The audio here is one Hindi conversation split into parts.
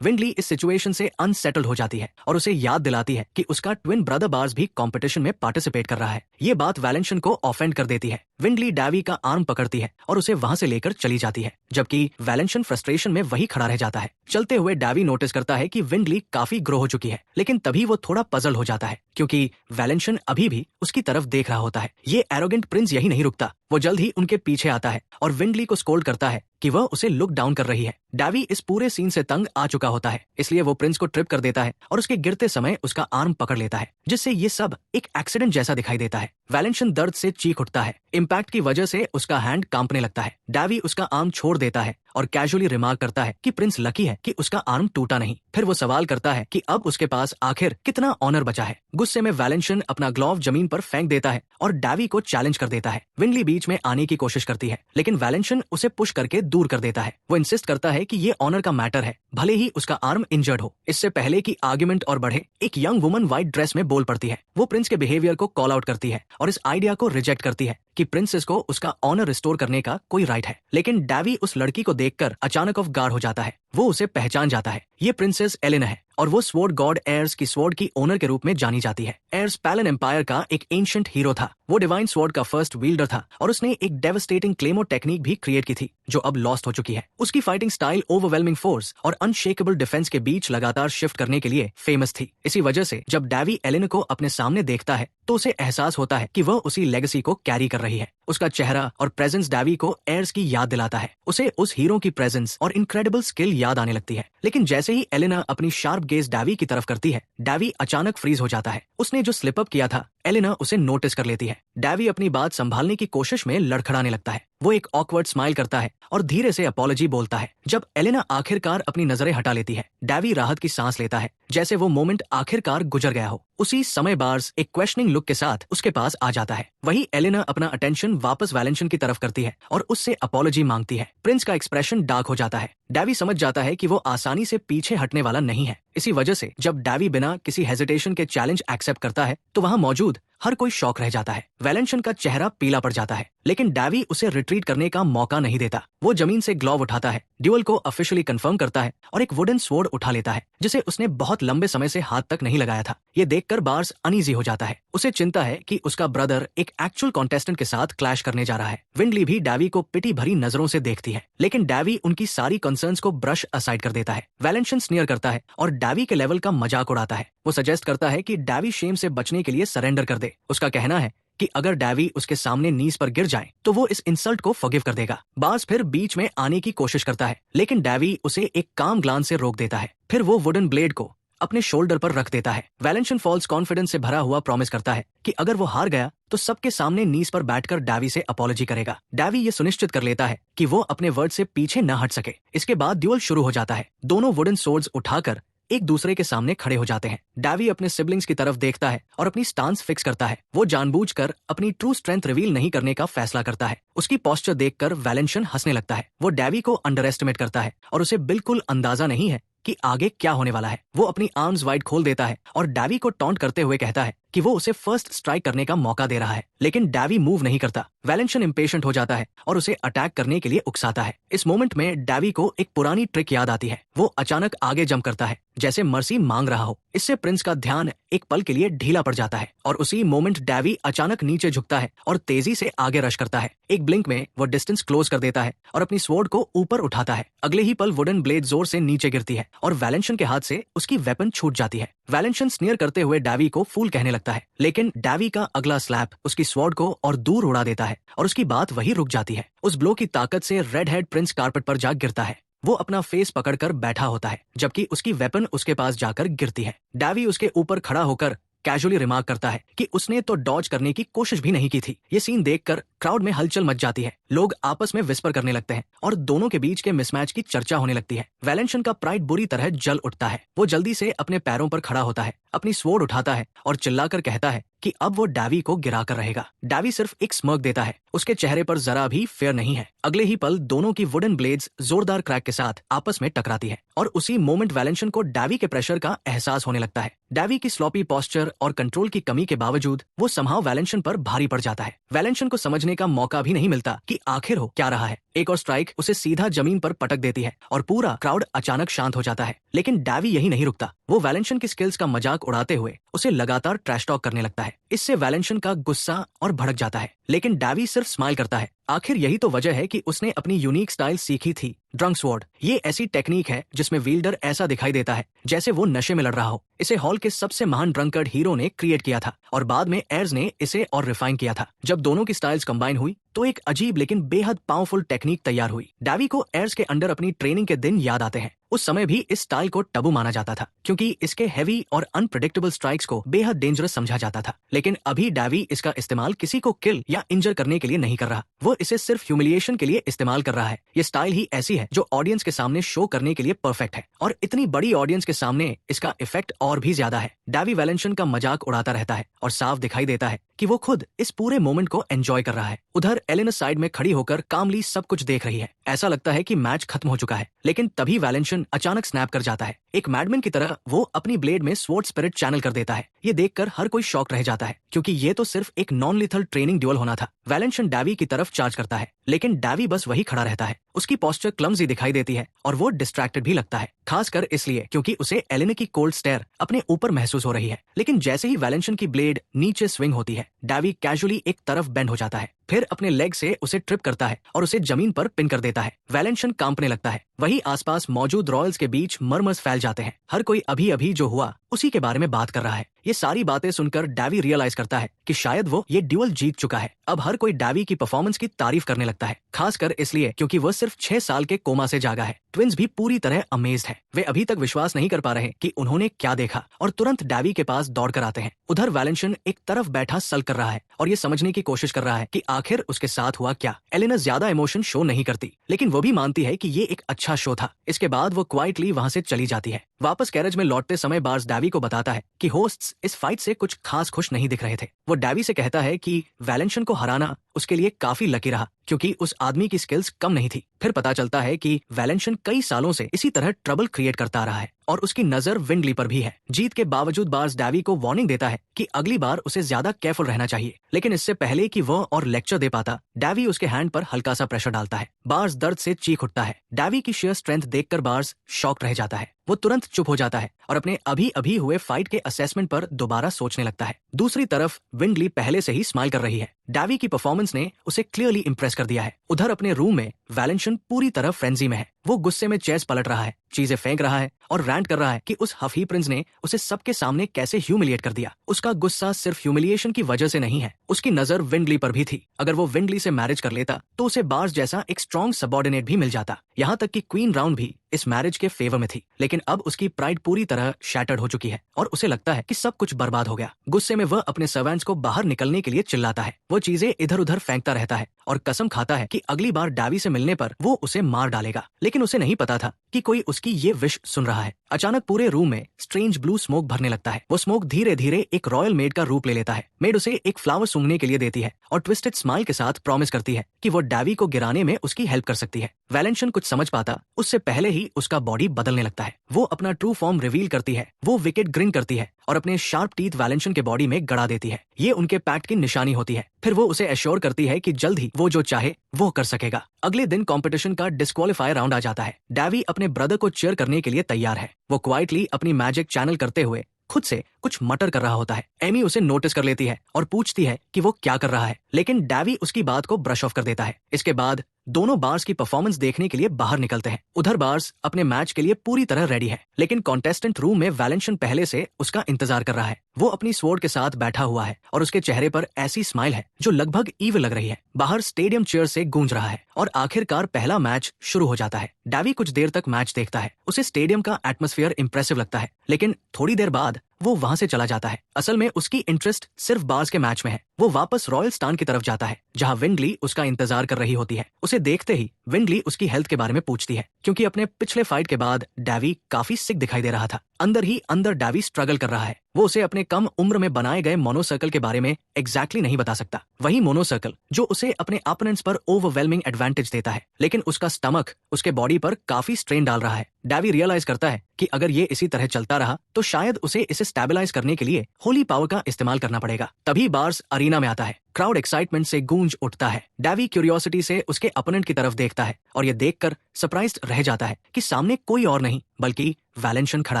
विंडली इस सिचुएशन से अनसेटल्ड हो जाती है और उसे याद दिलाती है कि उसका ट्विन ब्रदर बार्स भी कंपटीशन में पार्टिसिपेट कर रहा है। ये बात वैलेंशन को ऑफेंड कर देती है। विंडली डैवी का आर्म पकड़ती है और उसे वहां से लेकर चली जाती है, जबकि वैलेंशन फ्रस्ट्रेशन में वही खड़ा रह जाता है। चलते हुए डैवी नोटिस करता है कि विंडली काफी ग्रो हो चुकी है, लेकिन तभी वो थोड़ा पजल हो जाता है क्योंकि वैलेंशन अभी भी उसकी तरफ देख रहा होता है। ये एरोगेंट प्रिंस यही नहीं रुकता, वो जल्द ही उनके पीछे आता है और विंडली को स्कोल्ड करता है कि वह उसे लुक डाउन कर रही है। डैवी इस पूरे सीन से तंग आ चुका होता है, इसलिए वो प्रिंस को ट्रिप कर देता है और उसके गिरते समय उसका आर्म पकड़ लेता है, जिससे ये सब एक एक्सीडेंट जैसा दिखाई देता है। वैलेंशन दर्द से चीख उठता है। इम्पैक्ट की वजह से उसका हैंड कांपने लगता है। डैवी उसका आर्म छोड़ देता है और कैजुअली रिमार्क करता है कि प्रिंस लकी है कि उसका आर्म टूटा नहीं। फिर वो सवाल करता है कि अब उसके पास आखिर कितना ऑनर बचा है। गुस्से में वैलेंशन अपना ग्लोव जमीन पर फेंक देता है और डैवी को चैलेंज कर देता है। विंडली बीच में आने की कोशिश करती है, लेकिन वैलेंशन उसे पुश करके दूर कर देता है। वो इंसिस्ट करता है कि ये ऑनर का मैटर है, भले ही उसका आर्म इंजर्ड हो। इससे पहले कि आर्ग्यूमेंट और बढ़े, एक यंग वुमन व्हाइट ड्रेस में बोल पड़ती है। वो प्रिंस के बिहेवियर को कॉल आउट करती है और इस आइडिया को रिजेक्ट करती है कि प्रिंसेस को उसका ऑनर रिस्टोर करने का कोई राइट है। लेकिन डैवी उस लड़की को देखकर अचानक ऑफ गार्ड हो जाता है। वो उसे पहचान जाता है। ये प्रिंसेस एलेना है और वो स्वॉर्ड गॉड एयर्स की स्वॉर्ड की ओनर के रूप में जानी जाती है। एयर्स पैलन एम्पायर का एक एंशिएंट हीरो था। वो डिवाइन स्वॉर्ड का फर्स्ट विल्डर था और उसने एक डेवास्टेटिंग क्लेमो टेक्निक भी क्रिएट की थी, जो अब लॉस्ट हो चुकी है। उसकी फाइटिंग स्टाइल ओवरवेलमिंग फोर्स और अनशेकेबल डिफेंस के बीच लगातार शिफ्ट करने के लिए फेमस थी। इसी वजह से जब डैवी एलेना को अपने सामने देखता है तो उसे एहसास होता है कि वह उसी लेगेसी को कैरी कर रही है। उसका चेहरा और प्रेजेंस डैवी को एयर्स की याद दिलाता है। उसे उस हीरो की प्रेजेंस और इनक्रेडिबल स्किल याद आने लगती है। लेकिन जैसे ही एलेना अपनी शार्प गेज डैवी की तरफ करती है, डैवी अचानक फ्रीज हो जाता है। उसने जो स्लिप अप किया था, एलेना उसे नोटिस कर लेती है। डैवी अपनी बात संभालने की कोशिश में लड़खड़ाने लगता है। वो एक ऑकवर्ड स्माइल करता है और धीरे से अपॉलॉजी बोलता है। जब एलेना आखिरकार अपनी नजरें हटा लेती है, डैवी राहत की सांस लेता है, जैसे वो मोमेंट आखिरकार गुजर गया हो। उसी समय बार्स एक क्वेश्चनिंग लुक के साथ उसके पास आ जाता है। वही एलेना अपना अटेंशन वापस वैलेंशन की तरफ करती है और उससे अपॉलॉजी मांगती है। प्रिंस का एक्सप्रेशन डार्क हो जाता है। डैवी समझ जाता है कि वो आसानी से पीछे हटने वाला नहीं है। इसी वजह से जब डैवी बिना किसी हेजिटेशन के चैलेंज एक्सेप्ट करता है तो वहां मौजूद हर कोई शॉक रह जाता है। वैलेंशन का चेहरा पीला पड़ जाता है, लेकिन डैवी उसे रिट्रीट करने का मौका नहीं देता। वो जमीन से ग्लोव उठाता है, ड्यूल को ऑफिशियली कंफर्म करता है और एक वुडन स्वॉर्ड उठा लेता है, जिसे उसने बहुत लंबे समय से हाथ तक नहीं लगाया था। ये देखकर बार्स अनईजी हो जाता है। उसे चिंता है कि उसका ब्रदर एक एक्चुअल कॉन्टेस्टेंट के साथ क्लैश करने जा रहा है। विंडली भी डैवी को पिटी भरी नजरों से देखती है, लेकिन डैवी उनकी सारी कंसर्न्स को ब्रश असाइड कर देता है। वैलेंशन स्नीयर करता है और डैवी के लेवल का मजाक उड़ाता है। वो सजेस्ट करता है कि डैवी शेम से बचने के लिए सरेंडर कर दे। उसका कहना है कि अगर डैवी उसके सामने नीज पर गिर जाए तो वो इस इंसल्ट को फॉरगिव कर देगा। बार्स फिर बीच में आने की कोशिश करता है, लेकिन डैवी उसे एक काम ग्लांस से रोक देता है। फिर वो वुडन ब्लेड को अपने शोल्डर पर रख देता है। वैलेंशन फॉल्स कॉन्फिडेंस से भरा हुआ प्रॉमिस करता है कि अगर वो हार गया तो सबके सामने नीज पर बैठकर डैवी से अपॉलॉजी करेगा। डैवी ये सुनिश्चित कर लेता है कि वो अपने वर्ड से पीछे न हट सके। इसके बाद ड्यूल शुरू हो जाता है। दोनों वुडन सोर्ड्स उठाकर एक दूसरे के सामने खड़े हो जाते हैं। डैवी अपने सिबलिंग्स की तरफ देखता है और अपनी स्टांस फिक्स करता है। वो जानबूझकर अपनी ट्रू स्ट्रेंथ रिवील नहीं करने का फैसला करता है। उसकी पोस्चर देखकर वैलेंशन हंसने लगता है। वो डैवी को अंडर एस्टिमेट करता है और उसे बिल्कुल अंदाजा नहीं है कि आगे क्या होने वाला है। वो अपनी आर्म्स वाइड खोल देता है और डैवी को टॉन्ट करते हुए कहता है कि वो उसे फर्स्ट स्ट्राइक करने का मौका दे रहा है, लेकिन डैवी मूव नहीं करता। वैलेंशन इम्पेशेंट हो जाता है और उसे अटैक करने के लिए उकसाता है। इस मोमेंट में डैवी को एक पुरानी ट्रिक याद आती है। वो अचानक आगे जंप करता है, जैसे मर्सी मांग रहा हो। इससे प्रिंस का ध्यान एक पल के लिए ढीला पड़ जाता है और उसी मोमेंट डैवी अचानक नीचे झुकता है और तेजी से आगे रश करता है। एक ब्लिंक में वो डिस्टेंस क्लोज कर देता है और अपनी स्वॉर्ड को ऊपर उठाता है। अगले ही पल वुडन ब्लेड जोर से नीचे गिरती है और वैलेंशन के हाथ से उसकी वेपन छूट जाती है। वैलेंशन स्नीयर करते हुए डैवी को फूल कहने लगता है, लेकिन डैवी का अगला स्लैप उसकी स्वॉर्ड को और दूर उड़ा देता है और उसकी बात वही रुक जाती है। उस ब्लो की ताकत से रेड हेड प्रिंस कार्पेट पर जा गिरता है। वो अपना फेस पकड़कर बैठा होता है, जबकि उसकी वेपन उसके पास जाकर गिरती है। डैवी उसके ऊपर खड़ा होकर कैजुअली रिमार्क करता है कि उसने तो डॉज करने की कोशिश भी नहीं की थी। ये सीन देखकर क्राउड में हलचल मच जाती है। लोग आपस में विस्पर करने लगते हैं और दोनों के बीच के मिसमैच की चर्चा होने लगती है। वैलेंशन का प्राइड बुरी तरह जल उठता है। वो जल्दी से अपने पैरों पर खड़ा होता है, अपनी स्वॉर्ड उठाता है और चिल्लाकर कहता है कि अब वो डैवी को गिरा कर रहेगा। डैवी सिर्फ एक स्मर्क देता है, उसके चेहरे पर जरा भी फेयर नहीं है। अगले ही पल दोनों की वुडन ब्लेड्स जोरदार क्रैक के साथ आपस में टकराती है और उसी मोमेंट वैलेंशन को डैवी के प्रेशर का एहसास होने लगता है। डैवी की स्लॉपी पोस्चर और कंट्रोल की कमी के बावजूद वो समहाउ वैलेंशन पर भारी पड़ जाता है। वैलेंशन को समझने का मौका भी नहीं मिलता कि आखिर हो क्या रहा है। एक और स्ट्राइक उसे सीधा जमीन पर पटक देती है और पूरा क्राउड अचानक शांत हो जाता है। लेकिन डैवी यही नहीं रुकता, वो वैलेंशन की स्किल्स का मजाक उड़ाते हुए उसे लगातार ट्रैश टॉक करने लगता है। इससे वैलेंशन का गुस्सा और भड़क जाता है, लेकिन डैवी सिर्फ स्माइल करता है। आखिर यही तो वजह है कि उसने अपनी यूनिक स्टाइल सीखी थी, ड्रंक स्वॉर्ड। ये ऐसी टेक्निक है जिसमें विल्डर ऐसा दिखाई देता है जैसे वो नशे में लड़ रहा हो। इसे हॉल के सबसे महान ड्रंकर्ड हीरो ने क्रिएट किया था और बाद में एयर्स ने इसे और रिफाइन किया था। जब दोनों की स्टाइल्स कंबाइन हुई तो एक अजीब लेकिन बेहद पावरफुल टेक्निक तैयार हुई। डैवी को एयर्स के अंडर अपनी ट्रेनिंग के दिन याद आते हैं। उस समय भी इस स्टाइल को टबू माना जाता था क्योंकि इसके हैवी और अनप्रेडिक्टेबल स्ट्राइक्स को बेहद डेंजरस समझा जाता था। लेकिन अभी डैवी इसका इस्तेमाल किसी को किल या इंजर करने के लिए नहीं कर रहा, वो इसे सिर्फ ह्यूमिलिएशन के लिए इस्तेमाल कर रहा है। ये स्टाइल ही ऐसी है जो ऑडियंस के सामने शो करने के लिए परफेक्ट है और इतनी बड़ी ऑडियंस के सामने इसका इफेक्ट और भी ज्यादा है। डैवी वैलेंशन का मजाक उड़ाता रहता है और साफ दिखाई देता है कि वो खुद इस पूरे मोमेंट को एंजॉय कर रहा है। उधर एलेना साइड में खड़ी होकर कामली सब कुछ देख रही है। ऐसा लगता है कि मैच खत्म हो चुका है, लेकिन तभी वैलेंशन अचानक स्नैप कर जाता है। एक मैडमैन की तरह वो अपनी ब्लेड में स्वॉर्ड स्पिरिट चैनल कर देता है। ये देखकर हर कोई शॉक रह जाता है क्योंकि ये तो सिर्फ एक नॉन लिथल ट्रेनिंग ड्यूल होना था। वैलेंशन डैवी की तरफ चार्ज करता है, लेकिन डैवी बस वही खड़ा रहता है। उसकी पोस्चर क्लमजी दिखाई देती है और वो डिस्ट्रैक्टेड भी लगता है, खासकर इसलिए क्योंकि उसे एलेना की कोल्ड स्टेयर अपने ऊपर महसूस हो रही है। लेकिन जैसे ही वैलेंशन की ब्लेड नीचे स्विंग होती है, डैवी कैजुअली एक तरफ बेंड हो जाता है, फिर अपने लेग से उसे ट्रिप करता है और उसे जमीन पर पिन कर देता है। वैलेंशन कांपने लगता है। वहीं आसपास मौजूद रॉयल्स के बीच मर्मर्स फैल जाते हैं। हर कोई अभी अभी जो हुआ उसी के बारे में बात कर रहा है। ये सारी बातें सुनकर डैवी रियलाइज करता है कि शायद वो ये ड्यूल जीत चुका है। अब हर कोई डैवी की परफॉर्मेंस की तारीफ करने लगता है, खासकर इसलिए क्योंकि वो सिर्फ 6 साल के कोमा से जागा है। ट्विंस भी पूरी तरह अमेज्ड है। वे अभी तक विश्वास नहीं कर पा रहे कि उन्होंने क्या देखा और तुरंत डैवी के पास दौड़ कर आते हैं। उधर वैलेंशन एक तरफ बैठा सल कर रहा है और ये समझने की कोशिश कर रहा है कि आखिर उसके साथ हुआ क्या। एलेना ज्यादा इमोशन शो नहीं करती, लेकिन वो भी मानती है कि ये एक अच्छा शो था। इसके बाद वो क्वाइटली वहां से चली जाती है। वापस कैरेज में लौटते समय बार्स डैवी को बताता है कि होस्ट्स इस फाइट से कुछ खास खुश नहीं दिख रहे थे। वो डैवी से कहता है कि वैलेंशन को हराना उसके लिए काफी लकी रहा क्योंकि उस आदमी की स्किल्स कम नहीं थी। फिर पता चलता है कि वैलेंशन कई सालों से इसी तरह ट्रबल क्रिएट करता आ रहा है और उसकी नजर विंडली पर भी है। जीत के बावजूद बार्स डैवी को वार्निंग देता है कि अगली बार उसे ज्यादा केयरफुल रहना चाहिए। लेकिन इससे पहले कि वह और लेक्चर दे पाता, डैवी उसके हैंड पर हल्का सा प्रेशर डालता है। बार्स दर्द से चीख उठता है। डैवी की शेयर स्ट्रेंथ देखकर बार्स शॉक रह जाता है। वो तुरंत चुप हो जाता है और अपने अभी अभी हुए फाइट के असेसमेंट पर दोबारा सोचने लगता है। दूसरी तरफ विंडली पहले से ही स्माइल कर रही है। डैवी की परफॉर्मेंस ने उसे क्लियरली इंप्रेस कर दिया है। उधर अपने रूम में वैलेंशन पूरी तरह फ्रेंजी में है। वो गुस्से में चेयर्स पलट रहा है, चीजें फेंक रहा है और रैंट कर रहा है कि उस हफी प्रिंस ने उसे सबके सामने कैसे ह्यूमिलिएट कर दिया। उसका गुस्सा सिर्फ ह्यूमिलिएशन की वजह से नहीं है, उसकी नजर विंडली पर भी थी। अगर वो विंडली से मैरिज कर लेता तो उसे बार्स जैसा एक स्ट्रॉन्ग सबऑर्डिनेट भी मिल जाता। यहाँ तक कि क्वीन राउंड भी इस मैरिज के फेवर में थी। लेकिन अब उसकी प्राइड पूरी तरह शैटर्ड हो चुकी है और उसे लगता है कि सब कुछ बर्बाद हो गया। गुस्से में वह अपने सर्वेंट्स को बाहर निकलने के लिए चिल्लाता है। वो चीजें इधर उधर फेंकता रहता है और कसम खाता है कि अगली बार डैवी से मिलने पर वो उसे मार डालेगा। लेकिन उसे नहीं पता था कि कोई उसकी ये विश सुन रहा है। अचानक पूरे रूम में स्ट्रेंज ब्लू स्मोक भरने लगता है। वो स्मोक धीरे धीरे एक रॉयल मेड का रूप ले लेता है। मेड उसे एक फ्लावर सूंघने के लिए देती है और ट्विस्टेड स्माइल के साथ प्रॉमिस करती है कि वो डैवी को गिराने में उसकी हेल्प कर सकती है। वैलेंशन कुछ समझ पाता उससे पहले ही उसका बॉडी बदलने लगता है। वो अपना ट्रू फॉर्म रिवील करती है। वो विकेट ग्रिन करती है और अपने शार्प टीथ वैलेंशन के बॉडी में गड़ा देती है। ये उनके पैक्ट की निशानी होती है। फिर वो उसे एश्योर करती है कि जल्द ही वो जो चाहे वो कर सकेगा। अगले दिन कंपटीशन का डिस्क्वालीफाई राउंड आ जाता है। डैवी अपने ब्रदर को चीयर करने के लिए तैयार है। वो क्वाइटली अपनी मैजिक चैनल करते हुए खुद से कुछ मटर कर रहा होता है। एमी उसे नोटिस कर लेती है और पूछती है कि वो क्या कर रहा है, लेकिन डैवी उसकी बात को ब्रश ऑफ कर देता है। इसके बाद दोनों बार्स की परफॉर्मेंस देखने के लिए बाहर निकलते हैं। उधर बार्स अपने मैच के लिए पूरी तरह रेडी है, लेकिन कॉन्टेस्टेंट रूम में वैलेंशन पहले से उसका इंतजार कर रहा है। वो अपनी स्वॉर्ड के साथ बैठा हुआ है और उसके चेहरे पर ऐसी स्माइल है जो लगभग ईविल लग रही है। बाहर स्टेडियम चीयर से गूंज रहा है और आखिरकार पहला मैच शुरू हो जाता है। डैवी कुछ देर तक मैच देखता है। उसे स्टेडियम का एटमॉस्फेयर इंप्रेसिव लगता है, लेकिन थोड़ी देर बाद वो वहां से चला जाता है। असल में उसकी इंटरेस्ट सिर्फ बार्स के मैच में है। वो वापस रॉयल स्टान की तरफ जाता है जहां विंडली उसका इंतजार कर रही होती है। उसे देखते ही विंडली उसकी हेल्थ के बारे में पूछती है, क्योंकि अपने पिछले फाइट के बाद डैवी काफी सिक दिखाई दे रहा था। अंदर ही अंदर डैवी स्ट्रगल कर रहा है। वो उसे अपने कम उम्र में बनाए गए मोनोसर्कल के बारे में एग्जैक्टली नहीं बता सकता। वही मोनोसर्कल जो उसे अपने अपोनेंट्स पर ओवरवेलमिंग एडवांटेज देता है, लेकिन उसका स्टमक उसके बॉडी पर काफी स्ट्रेन डाल रहा है। डैवी रियलाइज करता है कि अगर ये इसी तरह चलता रहा तो शायद उसे इसे स्टेबलाइज करने के लिए होली पावर का इस्तेमाल करना पड़ेगा। तभी बार्स अरीना में आता है। क्राउड एक्साइटमेंट से गूंज उठता है। डैवी क्यूरियोसिटी से उसके अपोनेंट की तरफ देखता है और ये देखकर सरप्राइज्ड रह जाता है कि सामने कोई और नहीं बल्कि वैलेंशन खड़ा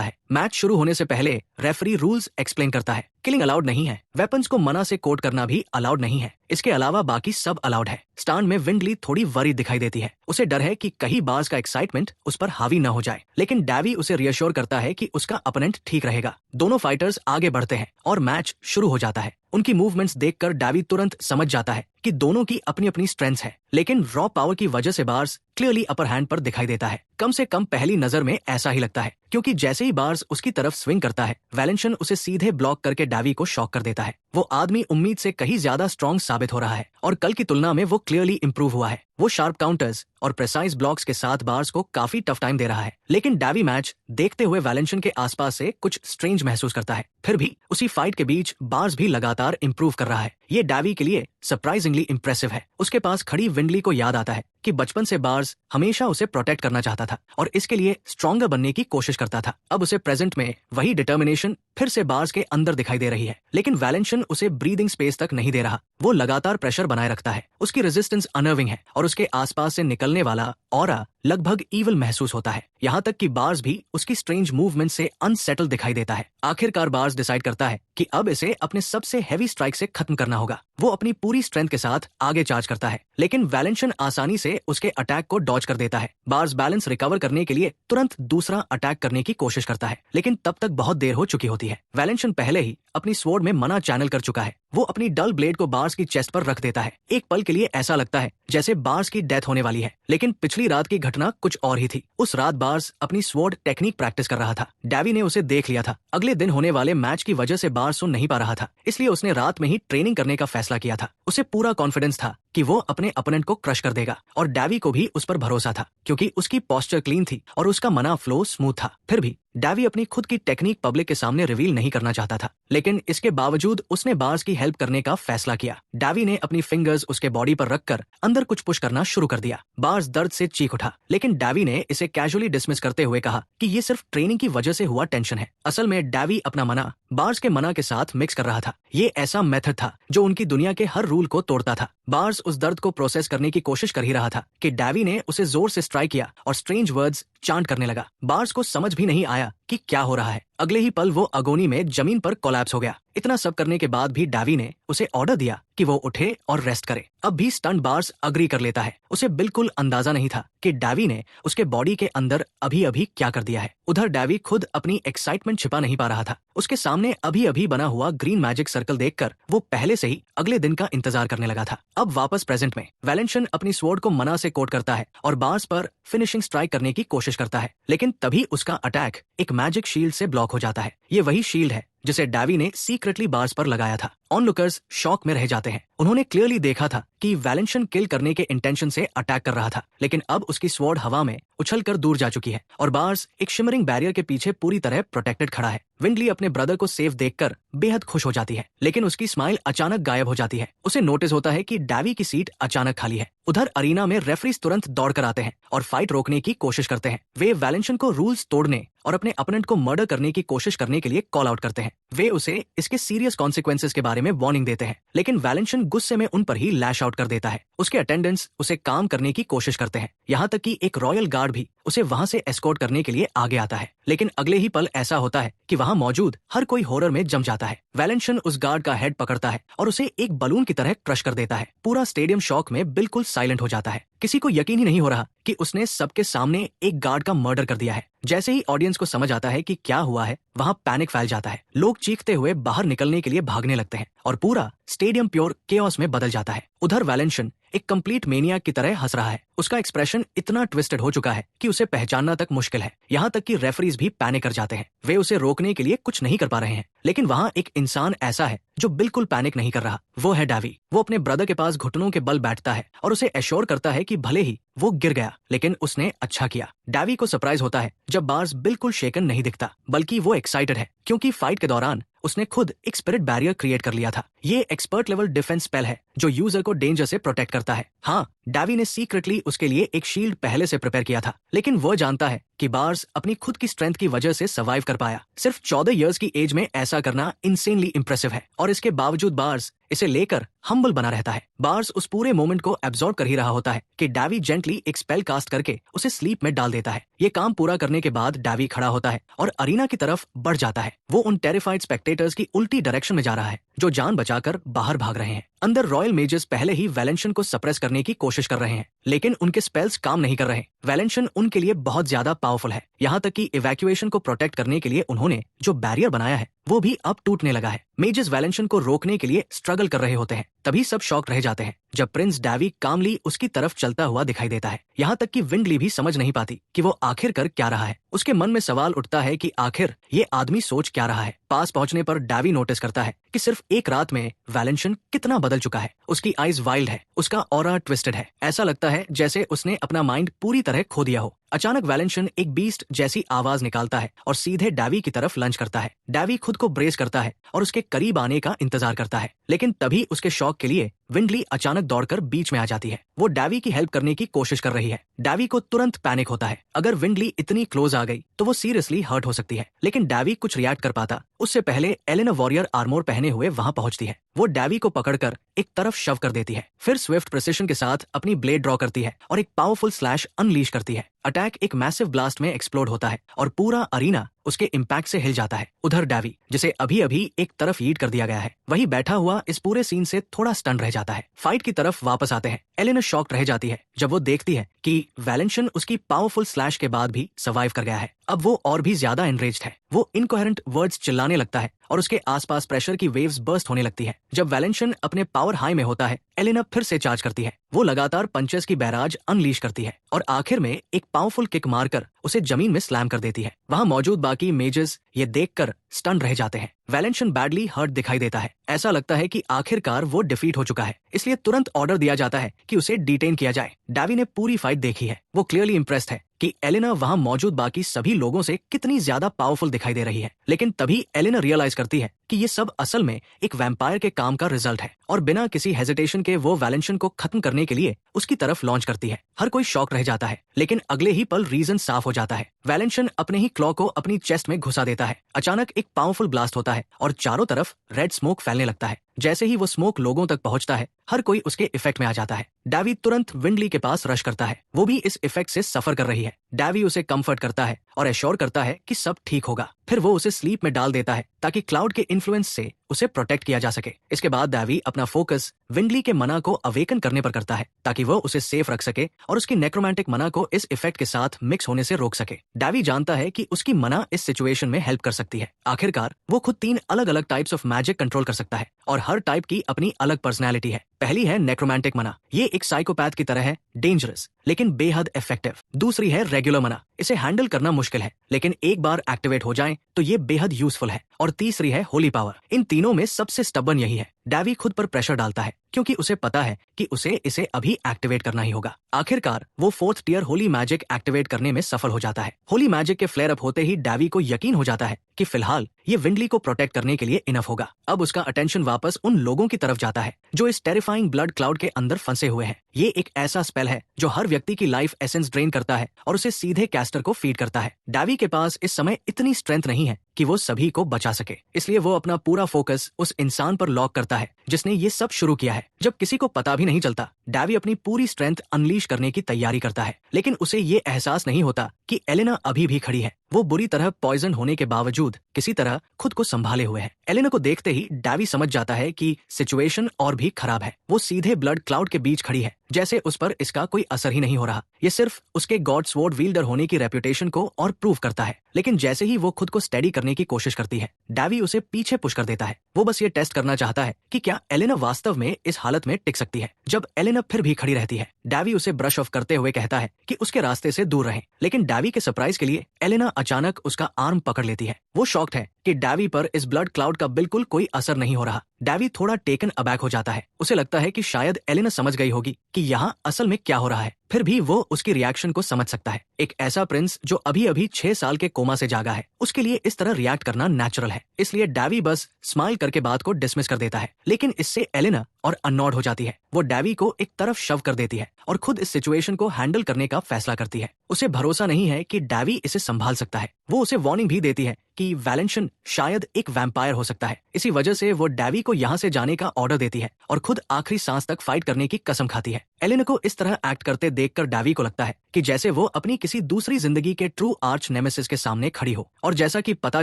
है। मैच शुरू होने से पहले रेफरी रूल्स एक्सप्लेन करता है। किलिंग अलाउड नहीं है, वेपन्स को मना से कोट करना भी अलाउड नहीं है, इसके अलावा बाकी सब अलाउड है। स्टैंड में विंडली थोड़ी वरी दिखाई देती है। उसे डर है कि कहीं बार्स का एक्साइटमेंट उस पर हावी न हो जाए, लेकिन डैवी उसे रियश्योर करता है कि उसका अपोनेंट ठीक रहेगा। दोनों फाइटर्स आगे बढ़ते हैं और मैच शुरू हो जाता है। उनकी मूवमेंट्स देखकर डैवी तुरंत समझ जाता है कि दोनों की अपनी अपनी स्ट्रेंथ्स है, लेकिन रॉ पावर की वजह से बार्स क्लियरली अपर हैंड पर दिखाई देता है। कम से कम पहली नजर में ऐसा ही लगता है, क्योंकि जैसे ही बार्स उसकी तरफ स्विंग करता है, वैलेंशन उसे सीधे ब्लॉक करके डैवी को शॉक कर देता है। वो आदमी उम्मीद से कहीं ज्यादा स्ट्रॉन्ग साबित हो रहा है और कल की तुलना में वो क्लियरली इंप्रूव हुआ है। वो शार्प काउंटर्स और प्रेसाइज ब्लॉक्स के साथ बार्स को काफी टफ टाइम दे रहा है, लेकिन डैवी मैच देखते हुए वैलेंशन के आसपास से कुछ स्ट्रेंज महसूस करता है। फिर भी उसी फाइट के बीच बार्स भी लगातार इंप्रूव कर रहा है। ये डैवी के लिए सरप्राइजिंगली इंप्रेसिव है। उसके पास खड़ी विंडली को याद आता है कि बचपन से बार्स हमेशा उसे प्रोटेक्ट करना चाहता था और इसके लिए स्ट्रॉन्गर बनने की कोशिश करता था। अब उसे प्रेजेंट में वही डिटर्मिनेशन फिर से बार्स के अंदर दिखाई दे रही है, लेकिन वैलेंशन उसे ब्रीदिंग स्पेस तक नहीं दे रहा। वो लगातार प्रेशर बनाए रखता है। उसकी रेजिस्टेंस अनर्विंग है और उसके आसपास से निकलने वाला ऑरा लगभग ईविल महसूस होता है। यहाँ तक कि बार्स भी उसकी स्ट्रेंज मूवमेंट से अनसेटल दिखाई देता है। आखिरकार बार्स डिसाइड करता है कि अब इसे अपने सबसे हैवी स्ट्राइक से खत्म करना होगा। वो अपनी पूरी स्ट्रेंथ के साथ आगे चार्ज करता है, लेकिन वैलेंशन आसानी से उसके अटैक को डॉज कर देता है। बार्स बैलेंस रिकवर करने के लिए तुरंत दूसरा अटैक करने की कोशिश करता है, लेकिन तब तक बहुत देर हो चुकी होती है। वैलेंशन पहले ही अपनी स्वॉर्ड में मना चैनल कर चुका है। वो अपनी डल ब्लेड को बार्स की चेस्ट पर रख देता है। एक पल के लिए ऐसा लगता है जैसे बार्स की डेथ होने वाली है, लेकिन पिछली रात की घटना कुछ और ही थी। उस रात बार्स अपनी स्वॉर्ड टेक्निक प्रैक्टिस कर रहा था। डैवी ने उसे देख लिया था। अगले दिन होने वाले मैच की वजह से बार्स सुन नहीं पा रहा था, इसलिए उसने रात में ही ट्रेनिंग करने का फैसला किया था। उसे पूरा कॉन्फिडेंस था कि वो अपने अपोनेंट को क्रश कर देगा और डैवी को भी उस पर भरोसा था, क्योंकि उसकी पोस्चर क्लीन थी और उसका मना फ्लो स्मूथ था। फिर भी डैवी अपनी खुद की टेक्निक पब्लिक के सामने रिवील नहीं करना चाहता था, लेकिन इसके बावजूद उसने बार्स की हेल्प करने का फैसला किया। डैवी ने अपनी फिंगर्स उसके बॉडी पर रखकर अंदर कुछ पुश करना शुरू कर दिया। बार्स दर्द से चीख उठा, लेकिन डैवी ने इसे कैजुअली डिसमिस करते हुए कहा कि ये सिर्फ ट्रेनिंग की वजह से हुआ टेंशन है। असल में डैवी अपना मना बार्स के मना के साथ मिक्स कर रहा था। ये ऐसा मेथड था जो उनकी दुनिया के हर रूल को तोड़ता था। बार्स उस दर्द को प्रोसेस करने की कोशिश कर ही रहा था कि डैवी ने उसे जोर से स्ट्राइक किया और स्ट्रेंज वर्ड्स चांट करने लगा। बार्स को समझ भी नहीं आया कि क्या हो रहा है। अगले ही पल वो अगोनी में जमीन पर कोलैप्स हो गया। इतना सब करने के बाद भी डैवी ने उसे ऑर्डर दिया कि वो उठे और रेस्ट करे। अब भी स्टंट बार्स अग्री कर लेता है। उसे बिल्कुल अंदाजा नहीं था कि डैवी ने उसके बॉडी के अंदर अभी अभी क्या कर दिया है। उधर डैवी खुद अपनी एक्साइटमेंट छिपा नहीं पा रहा था। उसके सामने अभी अभी बना हुआ ग्रीन मैजिक सर्कल देखकर वो पहले से ही अगले दिन का इंतजार करने लगा था। अब वापस प्रेजेंट में वैलेंशन अपनी स्वॉर्ड को मना से कोट करता है और बार्स पर फिनिशिंग स्ट्राइक करने की कोशिश करता है, लेकिन तभी उसका अटैक एक मैजिक शील्ड से ब्लॉक हो जाता है। ये वही शील्ड है जिसे डैवी ने सीक्रेटली बार्स पर लगाया था। ऑनलुकर्स शॉक में रह जाते हैं। उन्होंने क्लियरली देखा था कि वैलेंशन किल करने के इंटेंशन से अटैक कर रहा था, लेकिन अब उसकी स्वॉर्ड हवा में उछलकर दूर जा चुकी है और बार्स एक शिमरिंग बैरियर के पीछे पूरी तरह प्रोटेक्टेड खड़ा है। विंडली अपने ब्रदर को सेफ देखकर बेहद खुश हो जाती है, लेकिन उसकी स्माइल अचानक गायब हो जाती है। उसे नोटिस होता है कि डैवी की सीट अचानक खाली है। उधर अरीना में रेफरीज तुरंत दौड़कर आते हैं और फाइट रोकने की कोशिश करते हैं। वे वैलेंशन को रूल्स तोड़ने और अपने अपोनेंट को मर्डर करने की कोशिश करने के लिए कॉल आउट करते हैं। वे उसे इसके सीरियस कॉन्सिक्वेंसेस के बारे में वार्निंग देते हैं, लेकिन वैलेंशन गुस्से में उन पर ही लैश आउट कर देता है। उसके अटेंडेंट्स उसे काम करने की कोशिश करते हैं, यहाँ तक कि एक रॉयल गार्ड भी उसे वहां से एस्कॉर्ट करने के लिए आगे आता है, लेकिन अगले ही पल ऐसा होता है कि वहां मौजूद हर कोई हॉरर में जम जाता है। वैलेंशन उस गार्ड का हेड पकड़ता है और उसे एक बलून की तरह क्रश कर देता है। पूरा स्टेडियम शॉक में बिल्कुल साइलेंट हो जाता है। किसी को यकीन ही नहीं हो रहा कि उसने सबके सामने एक गार्ड का मर्डर कर दिया है। जैसे ही ऑडियंस को समझ आता है कि क्या हुआ है, वहां पैनिक फैल जाता है। लोग चीखते हुए बाहर निकलने के लिए भागने लगते हैं और पूरा स्टेडियम प्योर केओस में बदल जाता है। उधर वैलेंशन एक कंप्लीट मेनियाक की तरह हंस रहा है। उसका एक्सप्रेशन इतना ट्विस्टेड हो चुका है कि उसे पहचानना तक मुश्किल है। यहाँ तक कि रेफरीज भी पैनिक कर जाते हैं। वे उसे रोकने के लिए कुछ नहीं कर पा रहे हैं, लेकिन वहाँ एक इंसान ऐसा है जो बिल्कुल पैनिक नहीं कर रहा। वो है डैवी। वो अपने ब्रदर के पास घुटनों के बल बैठता है और उसे एश्योर करता है कि भले ही वो गिर गया, लेकिन उसने अच्छा किया। डैवी को सरप्राइज होता है जब बार्स बिल्कुल शेकन नहीं दिखता, बल्कि वो एक्साइटेड है, क्योंकि फाइट के दौरान उसने खुद एक स्पिरिट बैरियर क्रिएट कर लिया था। ये एक्सपर्ट लेवल डिफेंस स्पेल है जो यूजर को डेंजर से प्रोटेक्ट करता है। हाँ, डैवी ने सीक्रेटली उसके लिए एक शील्ड पहले से प्रिपेयर किया था, लेकिन वो जानता है कि बार्स अपनी खुद की स्ट्रेंथ की वजह से सर्वाइव कर पाया। सिर्फ 14 इयर्स की एज में ऐसा करना इंसेनली इंप्रेसिव है, और इसके बावजूद बार्स इसे लेकर हम्बल बना रहता है। बार्स उस पूरे मोमेंट को एब्जॉर्ब कर ही रहा होता है कि डैवी जेंटली एक स्पेल कास्ट करके उसे स्लीप में डाल देता है। ये काम पूरा करने के बाद डैवी खड़ा होता है और अरीना की तरफ बढ़ जाता है। वो उन टेरिफाइड स्पेक्टेटर्स की उल्टी डायरेक्शन में जा रहा है जो जान बचाकर बाहर भाग रहे हैं। अंदर रॉयल मेजेस पहले ही वैलेंशन को सप्रेस करने की कोशिश कर रहे हैं, लेकिन उनके स्पेल्स काम नहीं कर रहे। वैलेंशन उनके लिए बहुत ज्यादा पावरफुल है, यहाँ तक कि इवैक्यूएशन को प्रोटेक्ट करने के लिए उन्होंने जो बैरियर बनाया है वो भी अब टूटने लगा है। मेजेस वैलेंशन को रोकने के लिए स्ट्रगल कर रहे होते हैं। तभी सब शॉक रह जाते हैं जब प्रिंस डैवी कामली उसकी तरफ चलता हुआ दिखाई देता है। यहाँ तक कि विंडली भी समझ नहीं पाती कि वो आखिर कर क्या रहा है। उसके मन में सवाल उठता है कि आखिर ये आदमी सोच क्या रहा है। पास पहुंचने पर डैवी नोटिस करता है कि सिर्फ एक रात में वैलेंशन कितना बदल चुका है। उसकी आईज वाइल्ड है, उसका ऑरा ट्विस्टेड है, ऐसा लगता है जैसे उसने अपना माइंड पूरी तरह खो दिया हो। अचानक वैलेंशन एक बीस्ट जैसी आवाज निकालता है और सीधे डैवी की तरफ लंच करता है। डैवी खुद को ब्रेस करता है और उसके करीब आने का इंतजार करता है, लेकिन तभी उसके शॉक के लिए विंडली अचानक दौड़कर बीच में आ जाती है। वो डैवी की हेल्प करने की कोशिश कर रही है। डैवी को तुरंत पैनिक होता है। अगर विंडली इतनी क्लोज आ गई तो वो सीरियसली हर्ट हो सकती है, लेकिन डैवी कुछ रिएक्ट कर पाता उससे पहले एलेना वॉरियर आर्मोर पहने हुए वहां पहुंचती है। वो डैवी को पकड़कर एक तरफ शव कर देती है, फिर स्विफ्ट प्रिसिशन के साथ अपनी ब्लेड ड्रॉ करती है और एक पावरफुल स्लैश अनलीश करती है। अटैक एक मैसिव ब्लास्ट में एक्सप्लोड होता है और पूरा अरीना उसके इम्पैक्ट से हिल जाता है। उधर डैवी, जिसे अभी अभी एक तरफ ईट कर दिया गया है, वही बैठा हुआ इस पूरे सीन से थोड़ा स्टन रह जाता है। फाइट की तरफ वापस आते हैं। एलेना शॉक्ड रह जाती है जब वो देखती है कि वैलेंशन उसकी पावरफुल स्लैश के बाद भी सर्वाइव कर गया है। अब वो और भी ज्यादा एनरेज्ड है। वो इनकोहेरेंट वर्ड्स चिल्लाने लगता है और उसके आसपास प्रेशर की वेव्स बर्स्ट होने लगती है। जब वैलेंशन अपने पावर हाई में होता है, एलेना फिर से चार्ज करती है। वो लगातार पंचेस की बैराज अनलीश करती है और आखिर में एक पावरफुल किक मारकर उसे जमीन में स्लैम कर देती है। वहां मौजूद बाकी मेजेस ये देखकर स्टन रह जाते हैं। वैलेंशन बैडली हर्ट दिखाई देता है। ऐसा लगता है कि आखिरकार वो डिफीट हो चुका है, इसलिए तुरंत ऑर्डर दिया जाता है कि उसे डिटेन किया जाए। डैवी ने पूरी फाइट देखी है। वो क्लियरली इंप्रेस्ड है कि एलेना वहां मौजूद बाकी सभी लोगों से कितनी ज्यादा पावरफुल दिखाई दे रही है। लेकिन तभी एलेना रियलाइज करती है कि ये सब असल में एक वैम्पायर के काम का रिजल्ट है और बिना किसी हेजिटेशन के वो वैलेंशन को खत्म करने के लिए उसकी तरफ लॉन्च करती है। हर कोई शॉक रह जाता है, लेकिन अगले ही पल रीजन साफ हो जाता है। वैलेंशन अपने ही क्लॉ को अपनी चेस्ट में घुसा देता है। अचानक एक पावरफुल ब्लास्ट होता है और चारों तरफ रेड स्मोक फैलने लगता है। जैसे ही वो स्मोक लोगों तक पहुंचता है, हर कोई उसके इफेक्ट में आ जाता है। डैवी तुरंत विंडली के पास रश करता है। वो भी इस इफेक्ट से सफर कर रही है। डैवी उसे कंफर्ट करता है और एश्योर करता है कि सब ठीक होगा। फिर वो उसे स्लीप में डाल देता है ताकि क्लाउड के इन्फ्लुएंस से उसे प्रोटेक्ट किया जा सके। इसके बाद डैवी अपना फोकस विंडली के मना को अवेकन करने पर करता है ताकि वो उसे सेफ रख सके और उसकी नेक्रोमैंटिक मना को इस इफेक्ट के साथ मिक्स होने से रोक सके। डैवी जानता है कि उसकी मना इस सिचुएशन में हेल्प कर सकती है। आखिरकार वो खुद 3 अलग अलग टाइप्स ऑफ मैजिक कंट्रोल कर सकता है और हर टाइप की अपनी अलग पर्सनैलिटी है। पहली है नेक्रोमैंटिक मना। ये एक साइकोपैथ की तरह है, डेंजरस लेकिन बेहद इफेक्टिव। दूसरी है रेगुलर मना। इसे हैंडल करना मुश्किल है, लेकिन एक बार एक्टिवेट हो जाए तो ये बेहद यूजफुल है। और तीसरी है होली पावर। इन तीनों में सबसे स्टबर्न यही है। डैवी खुद पर प्रेशर डालता है क्योंकि उसे पता है कि उसे इसे अभी एक्टिवेट करना ही होगा। आखिरकार वो 4th tier Holi magic activate करने में सफल हो जाता है। होली मैजिक के फ्लेयर अप होते ही डैवी को यकीन हो जाता है कि फिलहाल ये विंडली को प्रोटेक्ट करने के लिए इनफ होगा। अब उसका अटेंशन वापस उन लोगों की तरफ जाता है जो इस टेरिफाइंग ब्लड क्लाउड के अंदर फंसे हुए हैं। ये एक ऐसा स्पेल है जो हर व्यक्ति की लाइफ एसेंस ड्रेन करता है और उसे सीधे कैस्टर को फीड करता है। डैवी के पास इस समय इतनी स्ट्रेंथ नहीं है कि वो सभी को बचा सके, इसलिए वो अपना पूरा फोकस उस इंसान पर लॉक करता है जिसने ये सब शुरू किया है। जब किसी को पता भी नहीं चलता, डैवी अपनी पूरी स्ट्रेंथ अनलीश करने की तैयारी करता है, लेकिन उसे ये एहसास नहीं होता कि एलेना अभी भी खड़ी है। वो बुरी तरह पॉइजन होने के बावजूद किसी तरह खुद को संभाले हुए है। एलेना को देखते ही डैवी समझ जाता है कि सिचुएशन और भी खराब है। वो सीधे ब्लड क्लाउड के बीच खड़ी है, जैसे उस पर इसका कोई असर ही नहीं हो रहा। ये सिर्फ उसके गॉड स्वॉर्ड विल्डर होने की रेपुटेशन को और प्रूव करता है। लेकिन जैसे ही वो खुद को स्टेडी करने की कोशिश करती है, डैवी उसे पीछे पुश कर देता है। वो बस ये टेस्ट करना चाहता है कि क्या एलेना वास्तव में इस हालत में टिक सकती है। जब एलेना फिर भी खड़ी रहती है, डैवी उसे ब्रश ऑफ करते हुए कहता है कि उसके रास्ते से दूर रहें। लेकिन डैवी के सरप्राइज के लिए एलेना अचानक उसका आर्म पकड़ लेती है। वो शॉक्ड है कि डैवी पर इस ब्लड क्लाउड का बिल्कुल कोई असर नहीं हो रहा। डैवी थोड़ा टेकन अबैक हो जाता है। उसे लगता है कि शायद एलेना समझ गई होगी कि यहाँ असल में क्या हो रहा है। फिर भी वो उसकी रिएक्शन को समझ सकता है। एक ऐसा प्रिंस जो अभी अभी 6 साल के कोमा से जागा है, उसके लिए इस तरह रिएक्ट करना नेचुरल है। इसलिए डैवी बस स्माइल करके बात को डिसमिस कर देता है। लेकिन इससे एलेना और अननॉड हो जाती है। वो डैवी को एक तरफ शव कर देती है और खुद इस सिचुएशन को हैंडल करने का फैसला करती है। उसे भरोसा नहीं है कि डैवी इसे संभाल सकता है। वो उसे वार्निंग भी देती है कि वैलेंशन शायद एक वैम्पायर हो सकता है। इसी वजह से वो डैवी को यहाँ से जाने का ऑर्डर देती है और खुद आखिरी सांस तक फाइट करने की कसम खाती है। एलेना को इस तरह एक्ट करते देखकर डैवी को लगता है कि जैसे वो अपनी किसी दूसरी जिंदगी के ट्रू आर्च नेमेसिस के सामने खड़ी हो। और जैसा कि पता